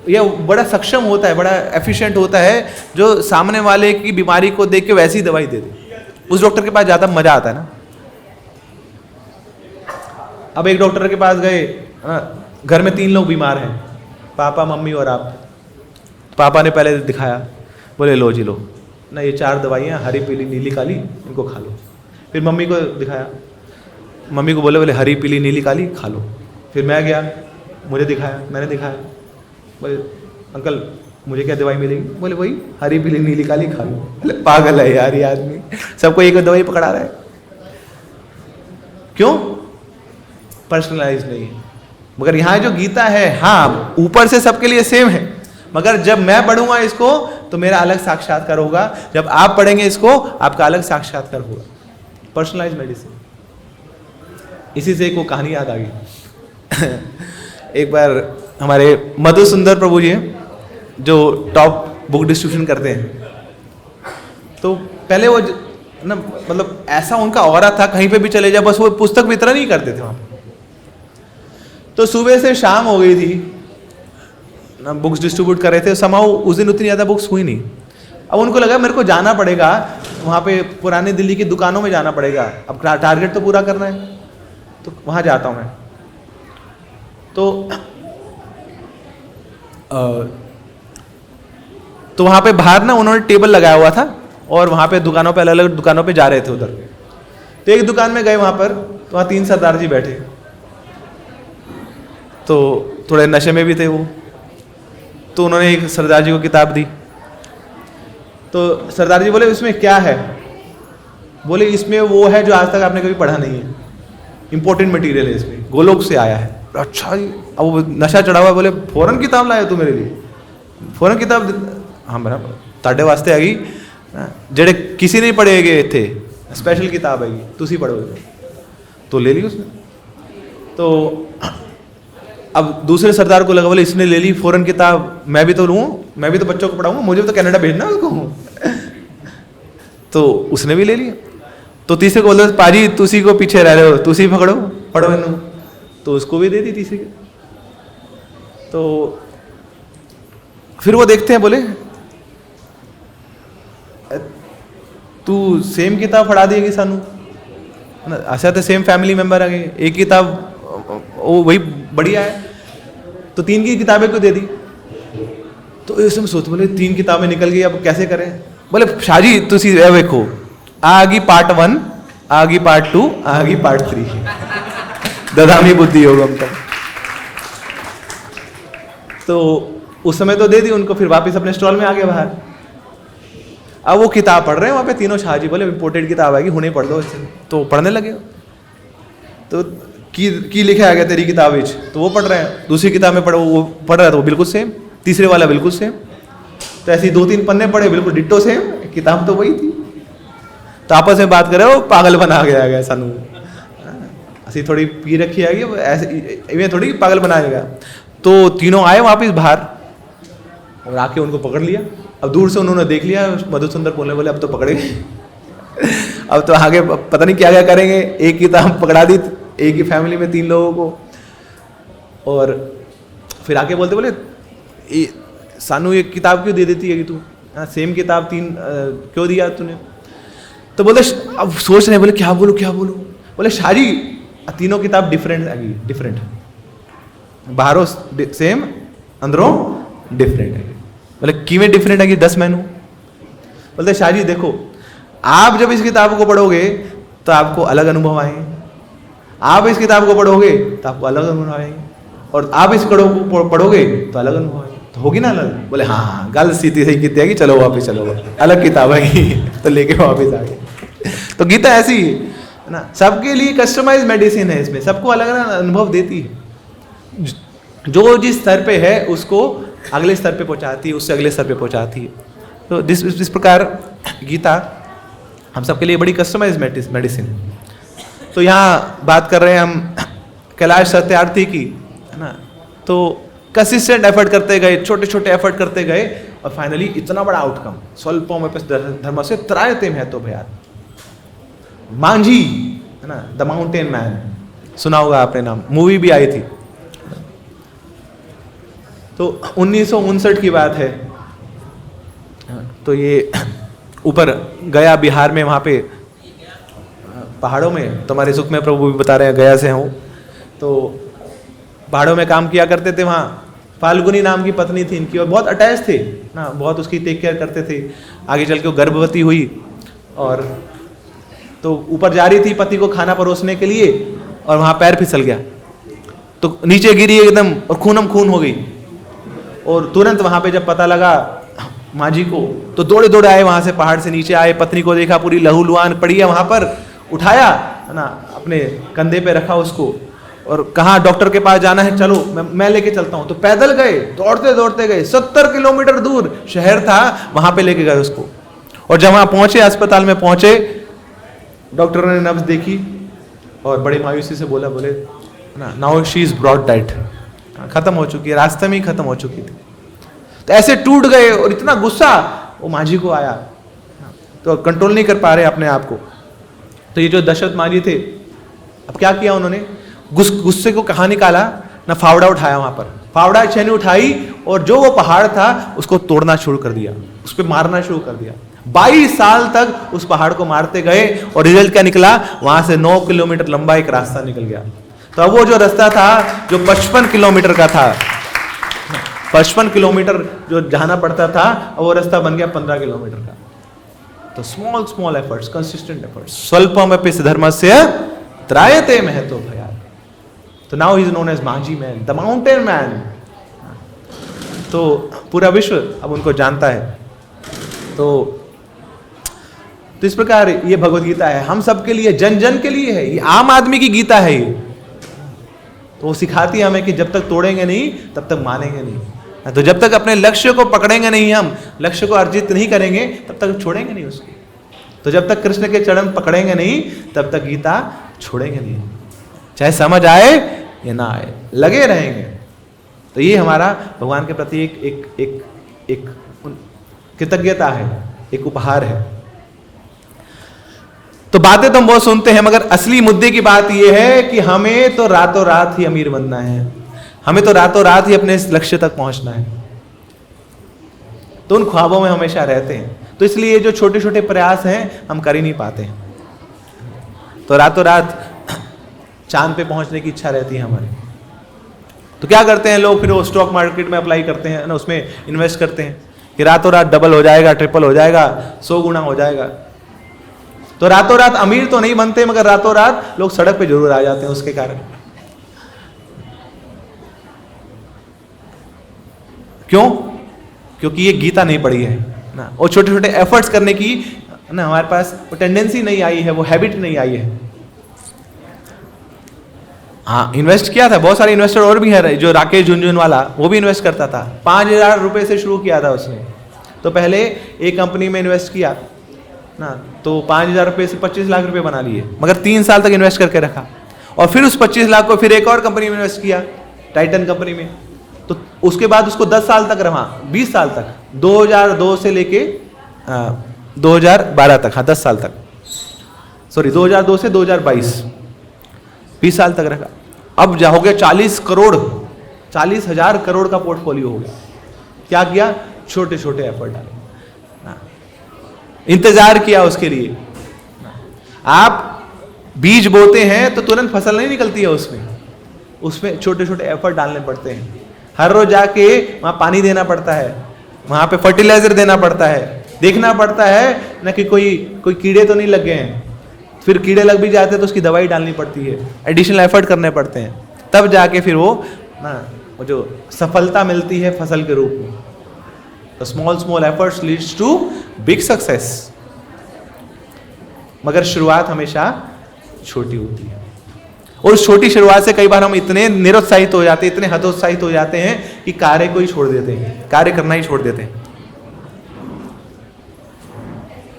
या बड़ा सक्षम होता है, बड़ा एफिशिएंट होता है, जो सामने वाले की बीमारी को देख के वैसी दवाई दे दे। उस डॉक्टर के पास जाता मजा आता है ना। अब एक डॉक्टर के पास गए ना, घर में 3 लोग बीमार हैं, पापा, मम्मी और आप। पापा ने पहले दिखाया, बोले लो जी लो ना, ये 4 दवाइयाँ, हरी पीली नीली काली, इनको खा लो। फिर मम्मी को दिखाया, मम्मी को बोले हरी पीली नीली काली खा लो। फिर मैं गया, मुझे दिखाया, मैंने दिखाया, बोले अंकल मुझे क्या दवाई मिलेगी? बोले वही हरी पीली नीली काली खा लो। बोले पागल है यार ये आदमी, सबको एक दवाई पकड़ा रहा है। क्यों? पर्सनलाइज नहीं है। मगर यहाँ जो गीता है, हाँ ऊपर से सबके लिए सेम है, मगर जब मैं पढ़ूंगा इसको तो मेरा अलग साक्षात्कार होगा, जब आप पढ़ेंगे इसको आपका अलग साक्षात्कार होगा। Personalise medicine. इसी से एक वो कहानी याद आ गई। एक बार हमारे मधुसुंदर प्रभु जी जो टॉप बुक डिस्ट्रीब्यूशन करते हैं, तो पहले वो ना, मतलब ऐसा उनका ऑरा था, कहीं पे भी चले जाए बस वो पुस्तक वितरण ही करते थे वहाँ। तो सुबह से शाम हो गई थी ना, बुक्स डिस्ट्रीब्यूट कर रहे थे। समाउ उस दिन उतनी ज़्यादा बुक्स हुई नहीं। अब उनको लगा मेरे को जाना पड़ेगा वहाँ पे, पुरानी दिल्ली की दुकानों में जाना पड़ेगा, अब टारगेट तो पूरा करना है, तो वहाँ जाता हूँ मैं। तो वहाँ पे बाहर ना उन्होंने टेबल लगाया हुआ था, और वहाँ पे दुकानों पे, अलग अलग दुकानों पे जा रहे थे उधर। तो एक दुकान में गए, वहाँ पर तो वहाँ 3 सरदार जी बैठे, तो थोड़े नशे में भी थे वो। तो उन्होंने एक सरदार जी को किताब दी। तो सरदार जी बोले इसमें क्या है? बोले इसमें वो है जो आज तक आपने कभी पढ़ा नहीं है, इंपॉर्टेंट मटेरियल है, इसमें गोलोक से आया है। अच्छा जी। अब वो नशा चढ़ा हुआ, बोले फौरन किताब लाए तू मेरे लिए? फौरन किताब? हाँ मेरा ताड़े वास्ते आ गई, जेड़े किसी नहीं पढ़े गए थे, स्पेशल किताब आएगी, तुसी पढ़ोगे। तो ले ली उसने। तो अब दूसरे सरदार को लगा, बोले इसने ले ली फौरन किताब, मैं भी तो लूँ, मैं भी तो बच्चों को पढ़ाऊंगा, मुझे भी तो कनाडा भेजना उसको। तो उसने भी ले लिया। तो तीसरे को बोले पाजी तुसी को पीछे रह रहे हो, तुसी पकड़ो, पढ़ो इन्हों। तो उसको भी दे दी तीसरे को। तो फिर वो देखते हैं, बोले तू सेम किताब पढ़ा देगी सानू, ऐसा तो सेम फैमिली मेंबर आ गए, एक किताब वो वही बढ़िया है, तो 3 की किताबें क्यों दे दी? तो इसमें सोच, बोले 3 किताबें निकल गई, अब कैसे करें? बोले शाहजी तुसी देखो, आगी पार्ट 1, आगी पार्ट 2, आगी पार्ट 3। ददामी बुद्धि होगा उनका। तो उस समय तो दे दी उनको, फिर वापस अपने स्टॉल में आ गए बाहर। अब वो किताब पढ़ रहे हैं वहाँ पे तीनों। शाहजी बोले इंपोर्टेड किताब आएगी, हुने पढ़ दो इससे। तो पढ़ने लगे। तो की लिखा आ गया तेरी किताब में, तो वो पढ़ रहे हैं। दूसरी किताब में पढ़ो, वो पढ़ रहा है तो वो बिल्कुल सेम, तीसरे वाला बिल्कुल सेम। तो ऐसे 2-3 पन्ने पढ़े, बिल्कुल डिट्टो सेम, किताब तो वही थी। तो आपस में बात करे, वो पागल बना गया सानू, ऐसी थोड़ी पी रखी आएगी, ऐसे इन्हें थोड़ी पागल बनाएगा। तो तीनों आए वापिस बाहर और आके उनको पकड़ लिया। अब दूर से उन्होंने देख लिया, मधुसुंदर बोले अब तो पकड़े गए अब तो आगे पता नहीं क्या क्या करेंगे। एक किताब पकड़ा दी एक ही फैमिली में 3 लोगों को। और फिर आके बोले सानू ये किताब क्यों दे देती है कि तू सेम किताब 3 क्यों दिया तूने। तो बोले अब सोच रहे, बोले क्या बोलूं। बोले शाजी तीनों किताब डिफरेंट बाहरों सेम अंदरों डिफरेंट है। बोले किवें डिफरेंट है कि 10 मैनू। बोलते शाजी देखो, आप जब इस किताब को पढ़ोगे तो आपको अलग अनुभव आएंगे, आप इस किताब को पढ़ोगे तो आपको अलग अनुभव आएंगे, और आप इस को पढ़ोगे तो अलग अनुभव आएंगे। तो होगी ना अलग। बोले हाँ गल सीधी सही की कि चलो वापिस चलो, अलग किताब है तो लेके वापिस आ गए। तो गीता ऐसी है ना, सबके लिए कस्टमाइज मेडिसिन है, इसमें सबको अलग अलग अनुभव देती है। जो जिस स्तर पे है उसको अगले स्तर पे पहुंचाती है, उससे अगले स्तर पे पहुंचाती है। तो इस प्रकार गीता हम सबके लिए बड़ी कस्टमाइज मेडिसिन है। तो यहाँ बात कर रहे हैं हम कैलाश सत्यार्थी की, है ना। तो कंसिस्टेंट एफर्ट करते गए, छोटे छोटे एफर्ट करते गए, और फाइनली इतना बड़ा आउटकम। स्वल्पमपि धर्मस्य त्रायते महतो भयात्। मांझी, है ना, द माउंटेन मैन, सुना होगा आपने नाम, मूवी भी आई थी। तो 1959 की बात है। तो ये ऊपर गया बिहार में, वहाँ पे पहाड़ों में, तुम्हारे सुख में प्रभु भी बता रहे हैं, गया से हूँ। तो पहाड़ों में काम किया करते थे। वहाँ फाल्गुनी नाम की पत्नी थी इनकी, और बहुत अटैच थे ना, बहुत उसकी टेक केयर करते थे। आगे चल के वो गर्भवती हुई, और तो ऊपर जा रही थी पति को खाना परोसने के लिए, और वहाँ पैर फिसल गया, तो नीचे गिरी एकदम, और खूनम खून हो गई। और तुरंत वहाँ पे जब पता लगा माँ जी को, तो दौड़े दौड़े आए, वहाँ से पहाड़ से नीचे आए, पत्नी को देखा पूरी लहूलुहान पड़ी है वहाँ पर, उठाया, है ना, अपने कंधे पे रखा उसको, और कहा डॉक्टर के पास जाना है, चलो मैं लेके चलता हूँ। तो पैदल गए, दौड़ते दौड़ते गए, 70 किलोमीटर दूर शहर था, वहाँ पे लेके गए उसको। और जब वहाँ पहुँचे, अस्पताल में पहुँचे, डॉक्टर ने नब्ज देखी और बड़ी मायूसी से बोले ना, now she is broad dead, खत्म हो चुकी है, रास्ते में ही खत्म हो चुकी थी। तो ऐसे टूट गए, और इतना गुस्सा वो माझी को आया, तो कंट्रोल नहीं कर पा रहे अपने आप को। तो ये जो दशरथ माझी थे, अब क्या किया उन्होंने, गुस्से को कहाँ निकाला ना, फावड़ा उठाया वहां पर, फावड़ा छेनी उठाई, और जो वो पहाड़ था उसको तोड़ना शुरू कर दिया, उस पर मारना शुरू कर दिया। 22 साल तक उस पहाड़ को मारते गए, और रिजल्ट क्या निकला, वहां से 9 किलोमीटर लंबा एक रास्ता निकल गया। तो अब वो जो रास्ता था जो 55 किलोमीटर का था, 55 किलोमीटर जो जाना पड़ता था, अब वो रास्ता बन गया 15 किलोमीटर का। तो स्मॉल एफर्ट्स, कंसिस्टेंट एफर्ट्स, स्वल्पमपि धर्मस्य त्रायते महतो भयात्। तो now he is known as Manjhi man, the mountain man. तो पूरा विश्व अब उनको जानता है। तो इस प्रकार ये भगवत गीता है, हम सबके लिए, जन जन के लिए है, ये आम आदमी की गीता है ये। तो वो सिखाती है हमें कि जब तक तोड़ेंगे नहीं तब तक मानेंगे नहीं। तो जब तक अपने लक्ष्य को पकड़ेंगे नहीं, हम लक्ष्य को अर्जित नहीं करेंगे, तब तक छोड़ेंगे नहीं उसको। तो जब तक कृष्ण के चरण पकड़ेंगे नहीं, तब तक गीता छोड़ेंगे नहीं, चाहे समझ आए या ना आए, लगे रहेंगे। तो ये हमारा भगवान के प्रति एक कृतज्ञता है, एक उपहार है। तो बातें तो हम बहुत सुनते हैं, मगर असली मुद्दे की बात यह है कि हमें तो रातों रात ही अमीर बनना है, हमें तो रातों रात ही अपने इस लक्ष्य तक पहुंचना है। तो उन ख्वाबों में हमेशा रहते हैं, तो इसलिए जो छोटे छोटे प्रयास हैं हम कर ही नहीं पाते हैं। तो रातों रात चांद पे पहुंचने की इच्छा रहती है हमारी, तो क्या करते हैं लोग, फिर वो स्टॉक मार्केट में अप्लाई करते हैं ना, उसमें इन्वेस्ट करते हैं कि रातों रात डबल हो जाएगा, ट्रिपल हो जाएगा, 100 गुना हो जाएगा। तो रातों रात अमीर तो नहीं बनते, मगर रातों रात लोग सड़क पे जरूर आ जाते हैं उसके कारण। क्यों? क्योंकि ये गीता नहीं पढ़ी है ना, और छोटे छोटे एफर्ट्स करने की ना हमारे पास वो टेंडेंसी नहीं आई है, वो हैबिट नहीं आई है। हाँ, इन्वेस्ट किया था, बहुत सारे इन्वेस्टर और भी है, जो राकेश झुनझुनवाला, वो भी इन्वेस्ट करता था। 5,000 रुपए से शुरू किया था उसने। तो पहले एक कंपनी में इन्वेस्ट किया ना, तो 5,000 रुपए से 25 लाख रुपए बना लिए, मगर 3 साल तक इन्वेस्ट करके रखा। और फिर उस 25 लाख को फिर एक और कंपनी में इन्वेस्ट किया, टाइटन कंपनी में। तो उसके बाद उसको 10 साल तक रहा, 20 साल तक, 2002 से लेके 2012 तक, हाँ 10 साल तक, सॉरी 2002 से 2022, 20 साल तक रखा। अब हो गया 40 करोड़, 40,000 करोड़ का पोर्टफोलियो हो गया। क्या किया? छोटे छोटे एफर्ट डाले, इंतजार किया उसके लिए। आप बीज बोते हैं तो तुरंत फसल नहीं निकलती है, उसमें छोटे छोटे एफर्ट डालने पड़ते हैं। हर रोज जाके वहां पानी देना पड़ता है, वहां पे फर्टिलाइजर देना पड़ता है, देखना पड़ता है ना कि कोई कीड़े तो नहीं लग गए हैं। फिर कीड़े लग भी जाते हैं तो उसकी दवाई डालनी पड़ती है, एडिशनल एफर्ट करने पड़ते हैं, तब जाके फिर वो जो सफलता मिलती है फसल के रूप में। तो small efforts leads to big success. मगर शुरुआत हमेशा छोटी होती है, और उस छोटी शुरुआत से कई बार हम इतने निरुत्साहित हो जाते हैं, इतने हतोत्साहित हो जाते हैं कि कार्य को ही छोड़ देते हैं, कार्य करना ही छोड़ देते हैं।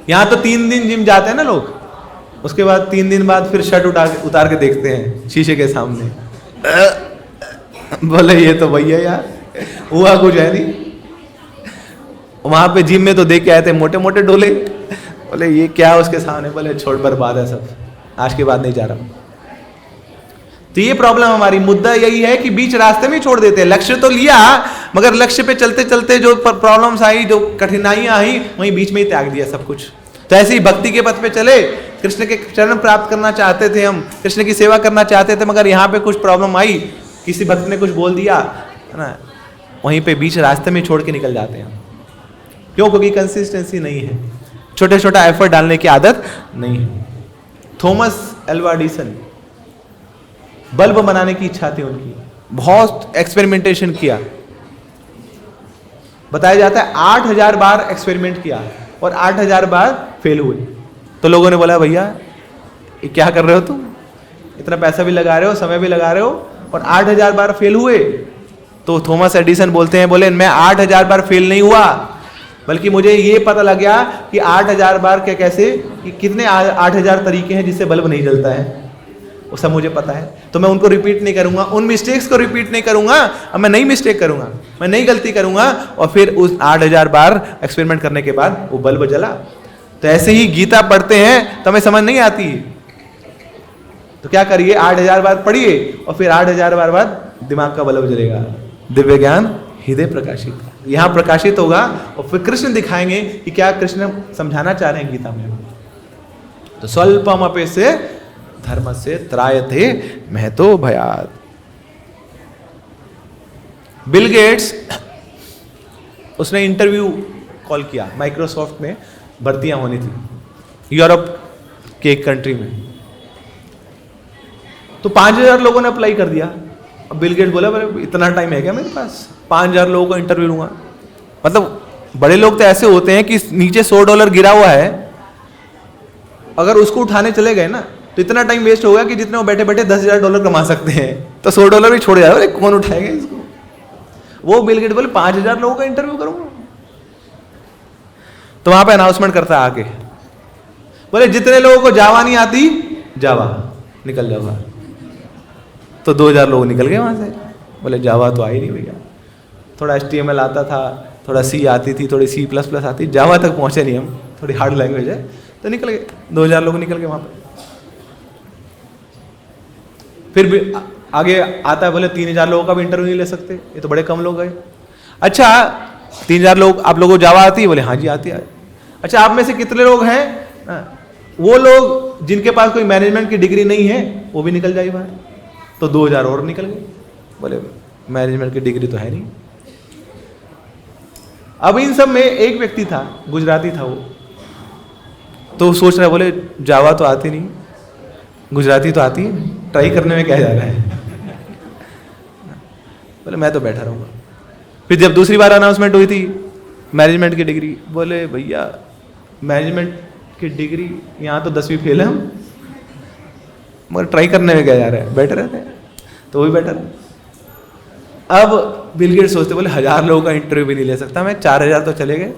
यहां तो 3 दिन जिम जाते हैं ना लोग, उसके बाद 3 दिन बाद फिर शर्ट उतार के देखते हैं शीशे के सामने, बोले ये तो भैया यार हुआ कुछ है नहीं। वहां पे जिम में तो देख के आए थे मोटे मोटे डोले, बोले ये क्या उसके सामने, बोले छोड़ बर्बाद है सब, आज के बाद नहीं जा रहा। तो ये प्रॉब्लम हमारी, मुद्दा यही है कि बीच रास्ते में छोड़ देते हैं। लक्ष्य तो लिया, मगर लक्ष्य पे चलते चलते जो प्रॉब्लम्स आई, जो कठिनाइयां आई, वहीं बीच में ही त्याग दिया सब कुछ। तो ऐसे ही भक्ति के पथ पे चले, कृष्ण के चरण प्राप्त करना चाहते थे हम, कृष्ण की सेवा करना चाहते थे, मगर यहाँ पे कुछ प्रॉब्लम आई, किसी भक्त ने कुछ बोल दिया, है ना, वहीं पे बीच रास्ते में छोड़ के निकल जाते हैं। क्यों? क्योंकि कंसिस्टेंसी नहीं है, छोटे छोटा एफर्ट डालने की आदत नहीं है। थॉमस एल्वा एडिसन, बल्ब बनाने की इच्छा थी उनकी, बहुत एक्सपेरिमेंटेशन किया, बताया जाता है 8000 बार एक्सपेरिमेंट किया और 8000 बार फेल हुए। तो लोगों ने बोला भैया ये क्या कर रहे हो तुम, इतना पैसा भी लगा रहे हो, समय भी लगा रहे हो, और 8000 बार फेल हुए। तो थॉमस एडिसन बोलते हैं, बोले मैं 8000 बार फेल नहीं हुआ, बल्कि मुझे ये पता लग गया कि 8000 बार क्या कैसे, कि कितने 8000 तरीके हैं जिससे बल्ब नहीं जलता है, वो सब मुझे पता है। तो मैं उनको रिपीट नहीं करूंगा, उन मिस्टेक्स को रिपीट नहीं करूंगा, अब मैं नई मिस्टेक करूंगा, मैं नई गलती करूंगा, और फिर उस 8000 बार एक्सपेरिमेंट करने के बाद वो बल्ब जला। तो ऐसे ही गीता पढ़ते हैं तो हमें समझ नहीं आती, तो क्या करिए, 8000 बार पढ़िए और फिर 8000 बार बाद दिमाग का बल्ब जलेगा, दिव्य ज्ञान हृदय प्रकाशित, यहां प्रकाशित होगा, और फिर कृष्ण दिखाएंगे कि क्या कृष्ण समझाना चाह रहे हैं गीता में। तो स्वल्पम अपे से धर्म से त्रायते महतो भयात। बिल गेट्स, उसने इंटरव्यू कॉल किया, माइक्रोसॉफ्ट में भर्तियां होनी थी यूरोप के एक कंट्री में, तो 5000 लोगों ने अप्लाई कर दिया। अब बिल गेट्स बोला बोले इतना टाइम है क्या मेरे पास, 5000 लोगों को इंटरव्यू लूंगा। मतलब बड़े लोग तो ऐसे होते हैं कि नीचे $100 गिरा हुआ है, अगर उसको उठाने चले गए ना तो इतना टाइम वेस्ट होगा कि जितने वो बैठे बैठे $10,000 कमा सकते हैं, तो $100 भी छोड़ जाए, कौन उठाएगा इसको। वो बिल गेट्स बोले 5000 लोगों का इंटरव्यू करूंगा। तो वहां पे अनाउंसमेंट करता है आके, बोले जितने लोगों को जावा नहीं आती, जावा निकल जाओगा। तो 2000 लोग निकल गए वहां से, बोले जावा तो आई नहीं भैया, थोड़ा HTML आता था, थोड़ा C आती थी, थोड़ी C++ आती, जावा तक पहुंचे नहीं हम, थोड़ी हार्ड लैंग्वेज है, तो निकल गए 2000 लोग निकल गए वहां पर। फिर भी आगे आता है, बोले 3000 लोगों का भी इंटरव्यू नहीं ले सकते, ये तो बड़े कम लोग गए। अच्छा 3000 लोग, आप लोगों को जावा आती है? बोले हाँ जी आती है। अच्छा आप में से कितने लोग हैं, वो लोग जिनके पास कोई मैनेजमेंट की डिग्री नहीं है, वो भी निकल जाए बाहर। तो 2000 और निकल गए, बोले मैनेजमेंट की डिग्री तो है नहीं। अब इन सब में एक व्यक्ति था, गुजराती था वो, तो सोच रहा है, बोले जावा तो आती नहीं, गुजराती तो आती है, ट्राई करने में क्या जा रहा है। बोले मैं तो बैठा रहूंगा। फिर जब दूसरी बार अनाउंसमेंट हुई थी मैनेजमेंट की डिग्री, बोले भैया मैनेजमेंट की डिग्री यहाँ तो 10वीं फेल है हम, मगर ट्राई करने में क्या जा रहा है, बैठे रहते हैं। तो वो भी बैठा रहा। अब बिल गेट्स सोचते, बोले 1000 लोगों का इंटरव्यू भी नहीं ले सकता मैं, 4000 तो चले गए।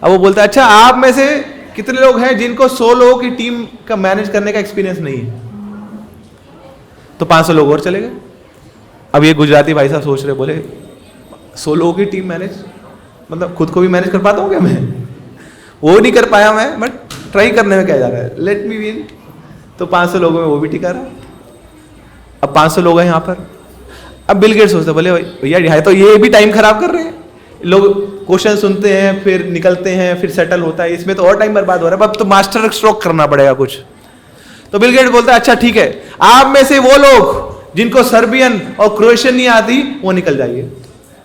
अब वो बोलता है अच्छा आप में से कितने लोग हैं जिनको 100 लोगों की टीम का मैनेज करने का एक्सपीरियंस नहीं है? तो 500 लोग और चले गए। अब ये गुजराती भाई साहब सोच रहे, बोले 100 लोगों की टीम मैनेज, मतलब खुद को भी मैनेज कर पाता हूँ क्या मैं? वो नहीं कर पाया मैं, बट ट्राई करने में क्या जा रहा है, लेट मी विन। तो 500 लोगों में वो भी टिका रहा। अब 500 लोग हैं यहाँ पर। अब बिल गेट्स सोचते, बोले भैया तो ये भी टाइम खराब कर रहे हैं, लोग क्वेश्चन सुनते हैं फिर निकलते हैं फिर सेटल होता है, इसमें तो और टाइम बर्बाद हो रहा है, अब तो मास्टर स्ट्रोक करना पड़ेगा कुछ। तो बिल गेट्स बोलता है अच्छा ठीक है, आप में से वो लोग जिनको सर्बियन और क्रोएशियन नहीं आती वो निकल जाइए।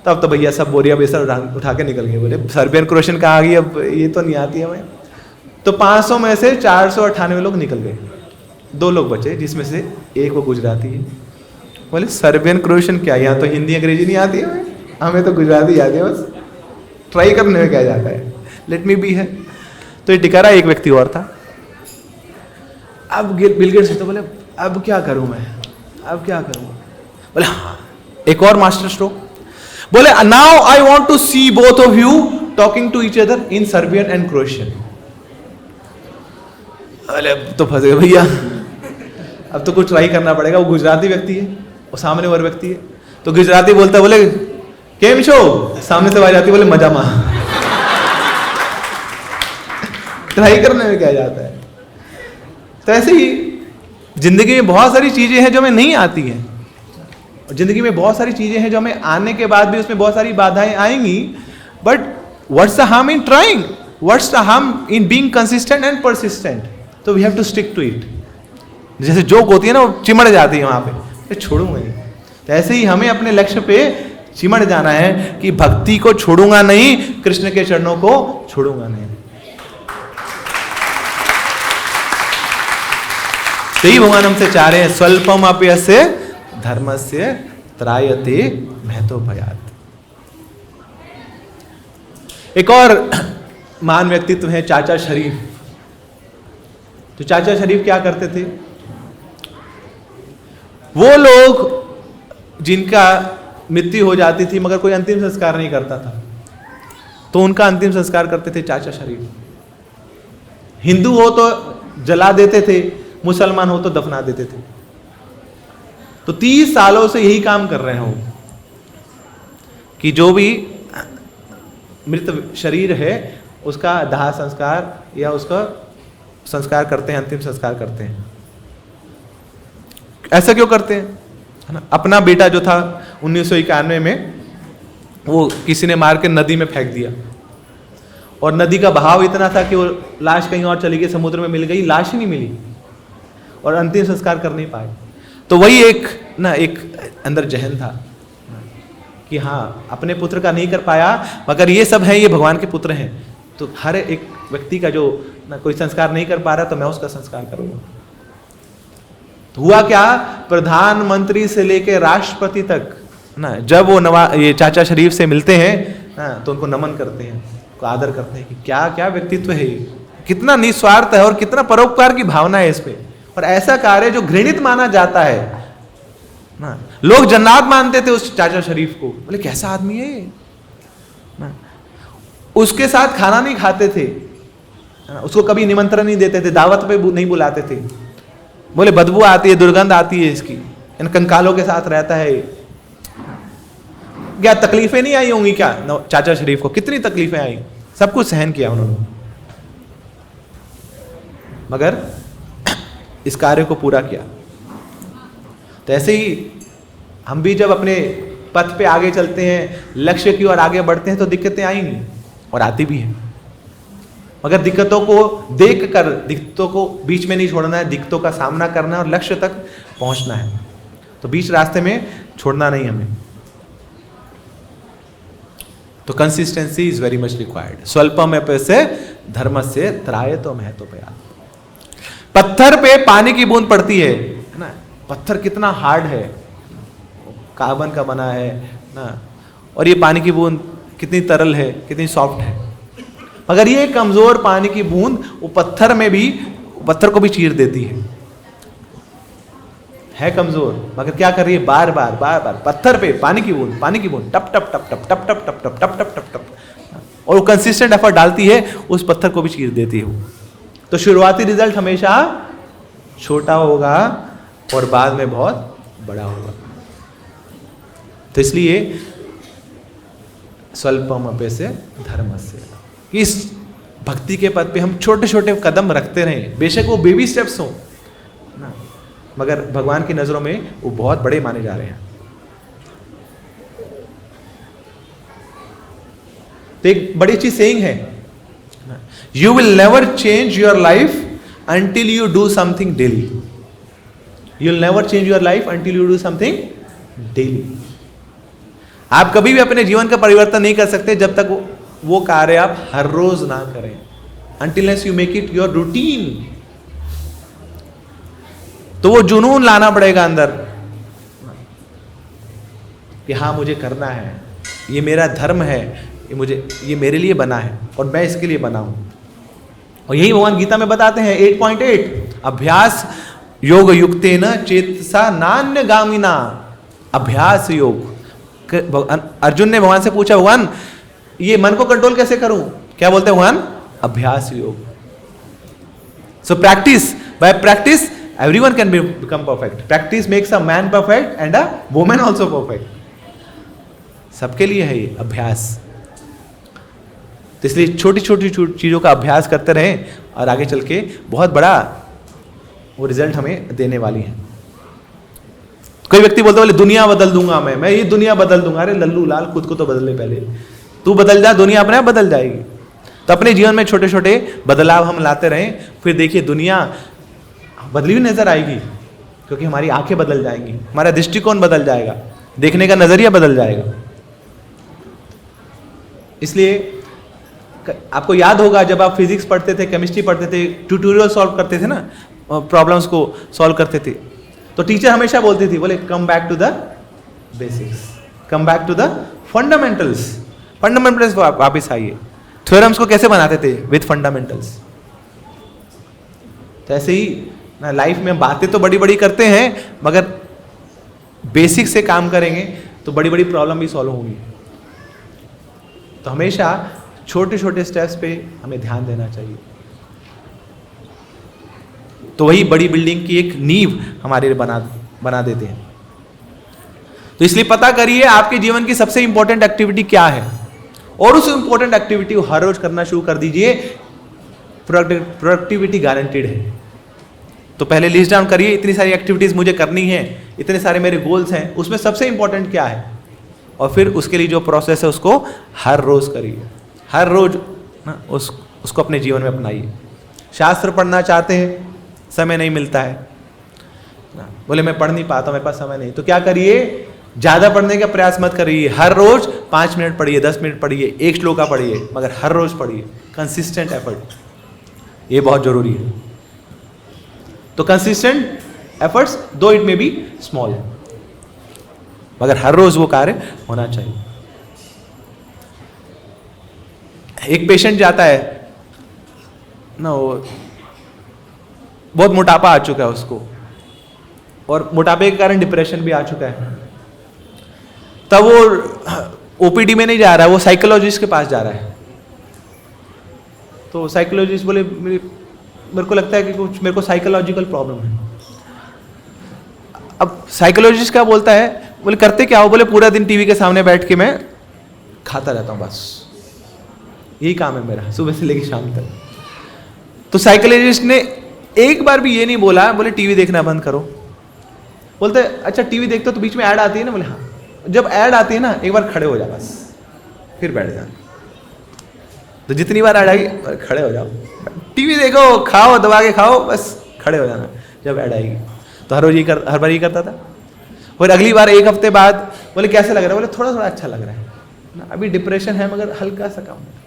तब तो भैया सब बोरिया बेसन उठा के निकल गए, बोले सर्बियन क्रोएशियन कहाँ आ गई, अब ये तो नहीं आती हमें। तो 500 में से 498 लोग निकल गए, 2 लोग बचे जिसमें से एक वो गुजराती है। बोले सर्बियन क्रोएशियन क्या, यहाँ तो हिंदी अंग्रेजी नहीं आती है हमें तो गुजराती आती है, बस ट्राई करने में क्या जाता है, लेट मी बी है। तो ये टिका रहा, एक व्यक्ति और था। अब बिल गेट्स तो बोले अब क्या करूं मैं, अब क्या करूं? बोले हाँ, एक और मास्टर स्ट्रोक। बोले now I want to see both of you talking to each other in Serbian and Croatian. अरे तो फंस गए भैया, अब तो कुछ ट्राई करना पड़ेगा। वो गुजराती व्यक्ति है और सामने और व्यक्ति है, तो गुजराती बोलता, बोले केम छो, सामने से आवाज आती, बोले मजा मा। ट्राई करने में क्या जाता है। तो ऐसे ही जिंदगी में बहुत सारी चीजें हैं जो हमें नहीं आती हैं, और जिंदगी में बहुत सारी चीजें हैं जो हमें आने के बाद भी उसमें बहुत सारी बाधाएं आएंगी, but what's the harm in trying, what's the harm in being consistent and persistent. तो we have to stick to it. जैसे जोक होती है ना, वो चिमड़ जाती है वहां पे, छोड़ूंगा नहीं। तो ऐसे ही हमें अपने लक्ष्य पे चिमड़ जाना है कि भक्ति को छोड़ूंगा नहीं, कृष्ण के चरणों को छोड़ूंगा नहीं। यही भगवान हमसे चाह रहे हैं, स्वल्पम अप्यस्य धर्मस्य त्रायते महतोभयात्। एक और महान व्यक्तित्व है चाचा शरीफ। तो चाचा शरीफ क्या करते थे? वो लोग जिनका मृत्यु हो जाती थी मगर कोई अंतिम संस्कार नहीं करता था, तो उनका अंतिम संस्कार करते थे चाचा शरीफ। हिंदू हो तो जला देते थे, मुसलमान हो तो दफना देते थे। तो 30 सालों से यही काम कर रहे हो कि जो भी मृत शरीर है उसका दाह संस्कार या उसका संस्कार करते हैं, अंतिम संस्कार करते हैं। ऐसा क्यों करते हैं? है ना, अपना बेटा जो था 1991 में, वो किसी ने मार के नदी में फेंक दिया, और नदी का बहाव इतना था कि वो लाश कहीं और चली गई, समुद्र में मिल गई, लाश ही नहीं मिली, और अंतिम संस्कार कर नहीं पाए। तो वही एक अंदर जहन था कि हाँ, अपने पुत्र का नहीं कर पाया, मगर ये सब है, ये भगवान के पुत्र हैं, तो हर एक व्यक्ति का जो कोई संस्कार नहीं कर पा रहा, तो मैं उसका संस्कार करूंगा। तो हुआ क्या, प्रधानमंत्री से लेकर राष्ट्रपति तक ना, जब वो ये चाचा शरीफ से मिलते हैं ना, तो उनको नमन करते हैं, उनको आदर करते हैं कि क्या क्या व्यक्तित्व है ये, कितना निस्वार्थ है और कितना परोपकार की भावना है इस पे। और ऐसा कार्य जो घृणित माना जाता है ना, लोग जन्नत मानते थे उस चाचा शरीफ को, बोले कैसा आदमी है ये ना। उसके साथ खाना नहीं खाते थे, उसको कभी निमंत्रण नहीं देते थे, दावत पे नहीं बुलाते थे, बोले बदबू आती है, दुर्गंध आती है इसकी, इन कंकालों के साथ रहता है। क्या तकलीफें नहीं आई होंगी क्या चाचा शरीफ को? कितनी तकलीफें आई, सब कुछ सहन किया उन्होंने, मगर इस कार्य को पूरा किया। तो ऐसे ही हम भी जब अपने पथ पे आगे चलते हैं, लक्ष्य की ओर आगे बढ़ते हैं, तो दिक्कतें आएंगी और आती भी हैं, मगर दिक्कतों को देखकर, दिक्कतों को बीच में नहीं छोड़ना है, दिक्कतों का सामना करना है और लक्ष्य तक पहुंचना है। तो बीच रास्ते में छोड़ना नहीं हमें। तो consistency is very much required. स्वल्पमप्यस्य धर्मस्य त्रायते महतोभयात्। पत्थर पे पानी की बूंद पड़ती है ना, पत्थर कितना हार्ड है, कार्बन का बना है ना, और ये पानी की बूंद कितनी तरल है, कितनी सॉफ्ट है, मगर ये कमजोर पानी की बूंद वो पत्थर में भी, पत्थर को भी चीर देती है कमजोर, मगर क्या कर रही है, बार बार बार बार पत्थर पे पानी की बूंद टप टप टप टप टप टप टप टप टप टप टप टप, और वो कंसिस्टेंट एफर्ट डालती है, उस पत्थर को भी चीर देती है वो। तो शुरुआती रिजल्ट हमेशा छोटा होगा और बाद में बहुत बड़ा होगा। तो इसलिए स्वल्पम अप्यस्य धर्मस्य, कि इस भक्ति के पद पे हम छोटे छोटे कदम रखते रहें, बेशक वो बेबी स्टेप्स हों ना, मगर भगवान की नजरों में वो बहुत बड़े माने जा रहे हैं। तो एक बड़ी अच्छी सेइंग है, you will never change your life until you do something daily. You'll never change your life until you do something daily. आप कभी भी अपने जीवन का परिवर्तन नहीं कर सकते जब तक वो कार्य आप हर रोज ना करें, until you make it your routine. तो वो जुनून लाना पड़ेगा अंदर कि हाँ मुझे करना है, ये मेरा धर्म है, ये मेरे लिए बना है और मैं इसके लिए बना हूं। और यही भगवान गीता में बताते हैं 8.8, अभ्यास योग युक्तेन चेतसा नान्य गामिना। अभ्यास योग। अर्जुन ने भगवान से पूछा, भगवान ये मन को कंट्रोल कैसे करूं? क्या बोलते हैं भगवान? अभ्यास योग। So practice, bye practice everyone can become perfect. Practice makes a man perfect and a woman also perfect. सबके लिए है ये अभ्यास। तो इसलिए छोटी छोटी चीज़ों का अभ्यास करते रहें और आगे चल के बहुत बड़ा वो रिजल्ट हमें देने वाली है। कोई व्यक्ति बोलते बोले दुनिया बदल दूंगा मैं ये दुनिया बदल दूंगा। अरे लल्लू लाल, खुद को तो बदलने पहले, तू बदल जा, दुनिया अपने आप बदल जाएगी। तो अपने जीवन में छोटे छोटे बदलाव हम लाते रहें, फिर देखिए दुनिया बदली हुई नजर आएगी, क्योंकि हमारी आंखें बदल जाएंगी, हमारा दृष्टिकोण बदल जाएगा, देखने का नजरिया बदल जाएगा। इसलिए आपको याद होगा जब आप फिजिक्स पढ़ते थे, केमिस्ट्री पढ़ते थे, ट्यूटोरियल सॉल्व करते थे ना, प्रॉब्लम्स को सॉल्व करते थे, तो टीचर हमेशा बोलती थी, बोले come back to the basics, come back to the fundamentals. Fundamentals वापस आइए। थ्योरम्स को कैसे बनाते थे? With fundamentals. तो ऐसे ही ना लाइफ में बातें तो बड़ी बड़ी करते हैं, मगर बेसिक से काम करेंगे तो बड़ी बड़ी प्रॉब्लम भी सॉल्व होंगी। तो हमेशा छोटे छोटे स्टेप्स पे हमें ध्यान देना चाहिए। तो वही बड़ी बिल्डिंग की एक नींव हमारे लिए बना देते हैं। तो इसलिए पता करिए आपके जीवन की सबसे इंपॉर्टेंट एक्टिविटी क्या है, और उस इंपॉर्टेंट एक्टिविटी को हर रोज करना शुरू कर दीजिए। प्रोडक्टिविटी गारंटीड है। तो पहले लिस्ट डाउन करिए, इतनी सारी एक्टिविटीज मुझे करनी है, इतने सारे मेरे गोल्स हैं, उसमें सबसे इंपॉर्टेंट क्या है, और फिर उसके लिए जो प्रोसेस है उसको हर रोज करिए। हर रोज ना उसको अपने जीवन में अपनाइए। शास्त्र पढ़ना चाहते हैं, समय नहीं मिलता है ना, बोले मैं पढ़ नहीं पाता, मेरे पास समय नहीं, तो क्या करिए, ज़्यादा पढ़ने का प्रयास मत करिए। हर रोज 5 मिनट पढ़िए, 10 मिनट पढ़िए, एक श्लोका पढ़िए, मगर हर रोज पढ़िए। कंसिस्टेंट एफर्ट, ये बहुत जरूरी है। तो कंसिस्टेंट एफर्ट्स, दो इट में बी स्मॉल, मगर हर रोज वो कार्य होना चाहिए। एक पेशेंट जाता है ना, वो बहुत मोटापा आ चुका है उसको, और मोटापे के कारण डिप्रेशन भी आ चुका है। तब वो ओपीडी में नहीं जा रहा है, वो साइकोलॉजिस्ट के पास जा रहा है। तो साइकोलॉजिस्ट बोले मेरे को लगता है कि कुछ मेरे को साइकोलॉजिकल प्रॉब्लम है। अब साइकोलॉजिस्ट क्या बोलता है, बोले करते क्या हो? बोले पूरा दिन टीवी के सामने बैठ के मैं खाता रहता हूँ, बस यही काम है मेरा, सुबह से लेकर शाम तक। तो साइकोलॉजिस्ट ने एक बार भी ये नहीं बोला बोले टीवी देखना बंद करो। बोलते अच्छा टीवी देखते हो तो बीच में ऐड आती है ना? बोले हाँ। जब ऐड आती है ना, एक बार खड़े हो जा, बस फिर बैठ जा। तो जितनी बार ऐड आएगी खड़े हो जाओ, टीवी देखो, खाओ, दबा के खाओ, बस खड़े हो जाना जब ऐड आएगी। तो हर बार ये करता था। और अगली बार 1 हफ्ते बाद बोले कैसे लग रहा है? बोले थोड़ा थोड़ा अच्छा लग रहा है ना, अभी डिप्रेशन है मगर हल्का सा काम है।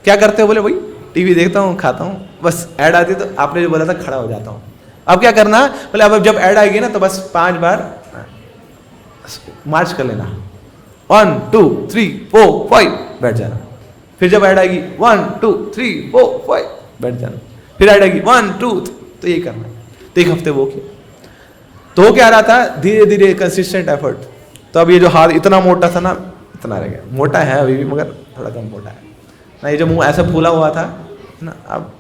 क्या करते हो? बोले वही टीवी देखता हूँ, खाता हूँ, बस ऐड आती है तो आपने जो बोला था खड़ा हो जाता हूँ। अब क्या करना? बोले अब जब ऐड आएगी ना तो बस 5 बार मार्च कर लेना, 1 2 3 4 5 बैठ जाना। फिर जब ऐड आएगी 1 2 3 4 5 बैठ जाना। फिर ऐड आएगी 1 2, तो ये करना। तो 1 हफ्ते वो किया। तो वो क्या रहा था, धीरे धीरे कंसिस्टेंट एफर्ट। तो अब ये जो हाथ इतना मोटा था ना, इतना रह गया। मोटा है अभी भी मगर थोड़ा कम मोटा है ना। ये जो मुंह ऐसा फूला हुआ था ना, अब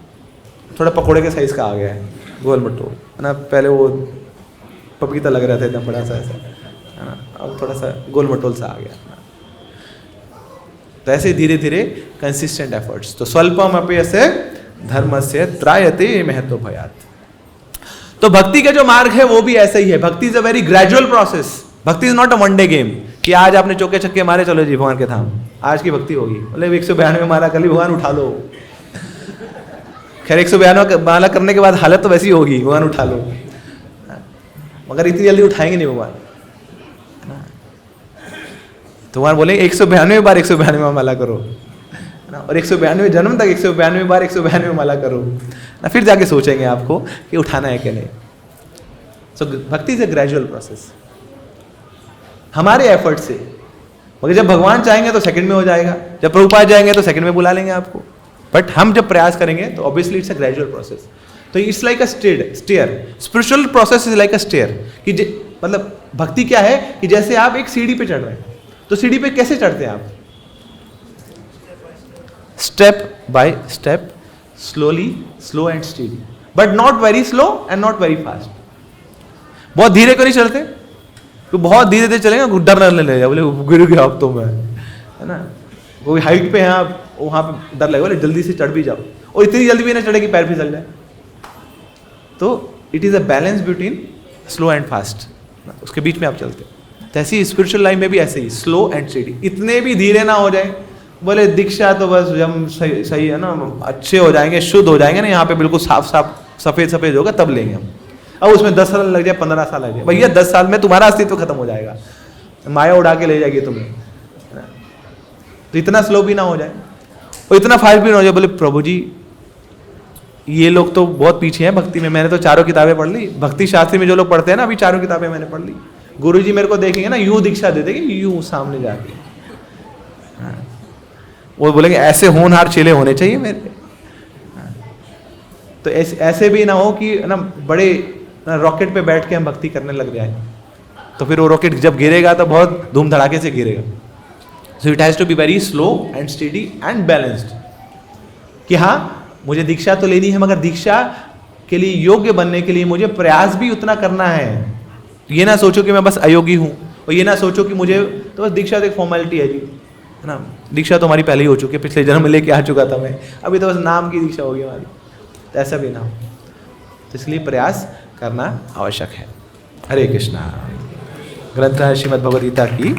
थोड़ा पकोड़े के साइज का आ गया है, गोल मट्टू है ना। पहले वो पपीता लग रहा था एकदम बड़ा सा ऐसा, है ना, अब थोड़ा सा गोल मटोल सा आ गया। तो ऐसे धीरे धीरे कंसिस्टेंट एफर्ट्स। तो स्वल्पम अपयस्य धर्मस्य त्रायते महतो भयात। तो भक्ति का जो मार्ग है वो भी ऐसा ही है। Bhakti is a very gradual process. Bhakti is not a one day game कि आज आपने चौके छक्के मारे, चलो जी भगवान के धाम, आज की भक्ति होगी। मतलब 192 माला कर ली, भगवान उठा लो। खैर 192 माला करने के बाद हालत तो वैसी ही होगी, भगवान उठा लो, मगर इतनी जल्दी उठाएंगे नहीं भगवान। तो भगवान बोले 192 बार 192 माला करो ना, और 192 जन्म तक 192 बार 192 माला करो ना, फिर जाके सोचेंगे आपको कि उठाना है कि नहीं। सो भक्ति इज ए ग्रेजुअल प्रोसेस हमारे एफर्ट से। मगर जब भगवान चाहेंगे तो सेकंड में हो जाएगा, जब प्रभुपाद जाएंगे तो सेकंड में बुला लेंगे आपको। बट हम जब प्रयास करेंगे तो obviously it's a gradual process. तो it's like a stair. Spiritual process is like a stair कि मतलब भक्ति क्या है कि जैसे आप एक सीढ़ी पे चढ़ रहे हैं, तो सीढ़ी पे कैसे चढ़ते हैं आप? Step by step, slowly, slow and steady, but not very slow and not very fast. बहुत धीरे को नहीं चलते, तो बहुत धीरे धीरे चलेंगे डर लगने लगेगा, बोले गिर गया अब तो मैं, है ना। कोई हाइट पे है आप, वहां पे डर लगेगा, बोले जल्दी से चढ़ भी जाओ, और इतनी जल्दी भी ना चढ़े कि पैर फिसल जाए। तो it is a balance between slow and fast, उसके बीच में आप चलते। तो ऐसी स्पिरिचुअल लाइफ में भी ऐसे ही स्लो एंड स्टेडी। इतने भी धीरे ना हो जाए, बोले दीक्षा तो बस हम सही है ना, अच्छे हो जाएंगे, शुद्ध हो जाएंगे ना, यहाँ पे बिल्कुल साफ साफ सफेद सफेद होगा तब लेंगे हम। अब उसमें 10 साल लग जाए, 15 साल लग जाए, भैया 10 साल में तुम्हारा अस्तित्व खत्म हो जाएगा, माया उड़ा के ले जाएगी तुम्हें। तो इतना स्लो भी ना हो जाए और इतना फास्ट भी ना हो जाए, बोले प्रभु जी ये लोग तो बहुत पीछे हैं भक्ति में, मैंने तो चारों किताबें पढ़ ली, भक्ति शास्त्री में जो लोग पढ़ते हैं ना, अभी चारों किताबें मैंने पढ़ ली। गुरु जी मेरे को देखेंगे ना, यूं दीक्षा दे देंगे, यूं सामने जाके, वो बोलेंगे ऐसे होनहार चेले होने चाहिए मेरे। तो ऐसे भी ना हो कि ना बड़े रॉकेट पे बैठ के हम भक्ति करने लग जाए, तो फिर वो रॉकेट जब गिरेगा तो बहुत धूम धड़ाके से गिरेगा। So it has to be very slow and steady and balanced कि हाँ मुझे दीक्षा तो लेनी है, मगर दीक्षा के लिए योग्य बनने के लिए मुझे प्रयास भी उतना करना है। ये ना सोचो कि मैं बस अयोगी हूँ, और ये ना सोचो कि मुझे तो बस दीक्षा तो एक फॉर्मेलिटी है जी, है ना। दीक्षा तो हमारी पहले ही हो चुकी है, पिछले जन्म में लेके आ चुका था मैं, अभी तो बस नाम की दीक्षा होगी हमारी। तो ऐसा भी ना हो, तो इसलिए प्रयास करना आवश्यक है। हरे कृष्णा। ग्रंथ है श्रीमद् भगवद गीता की।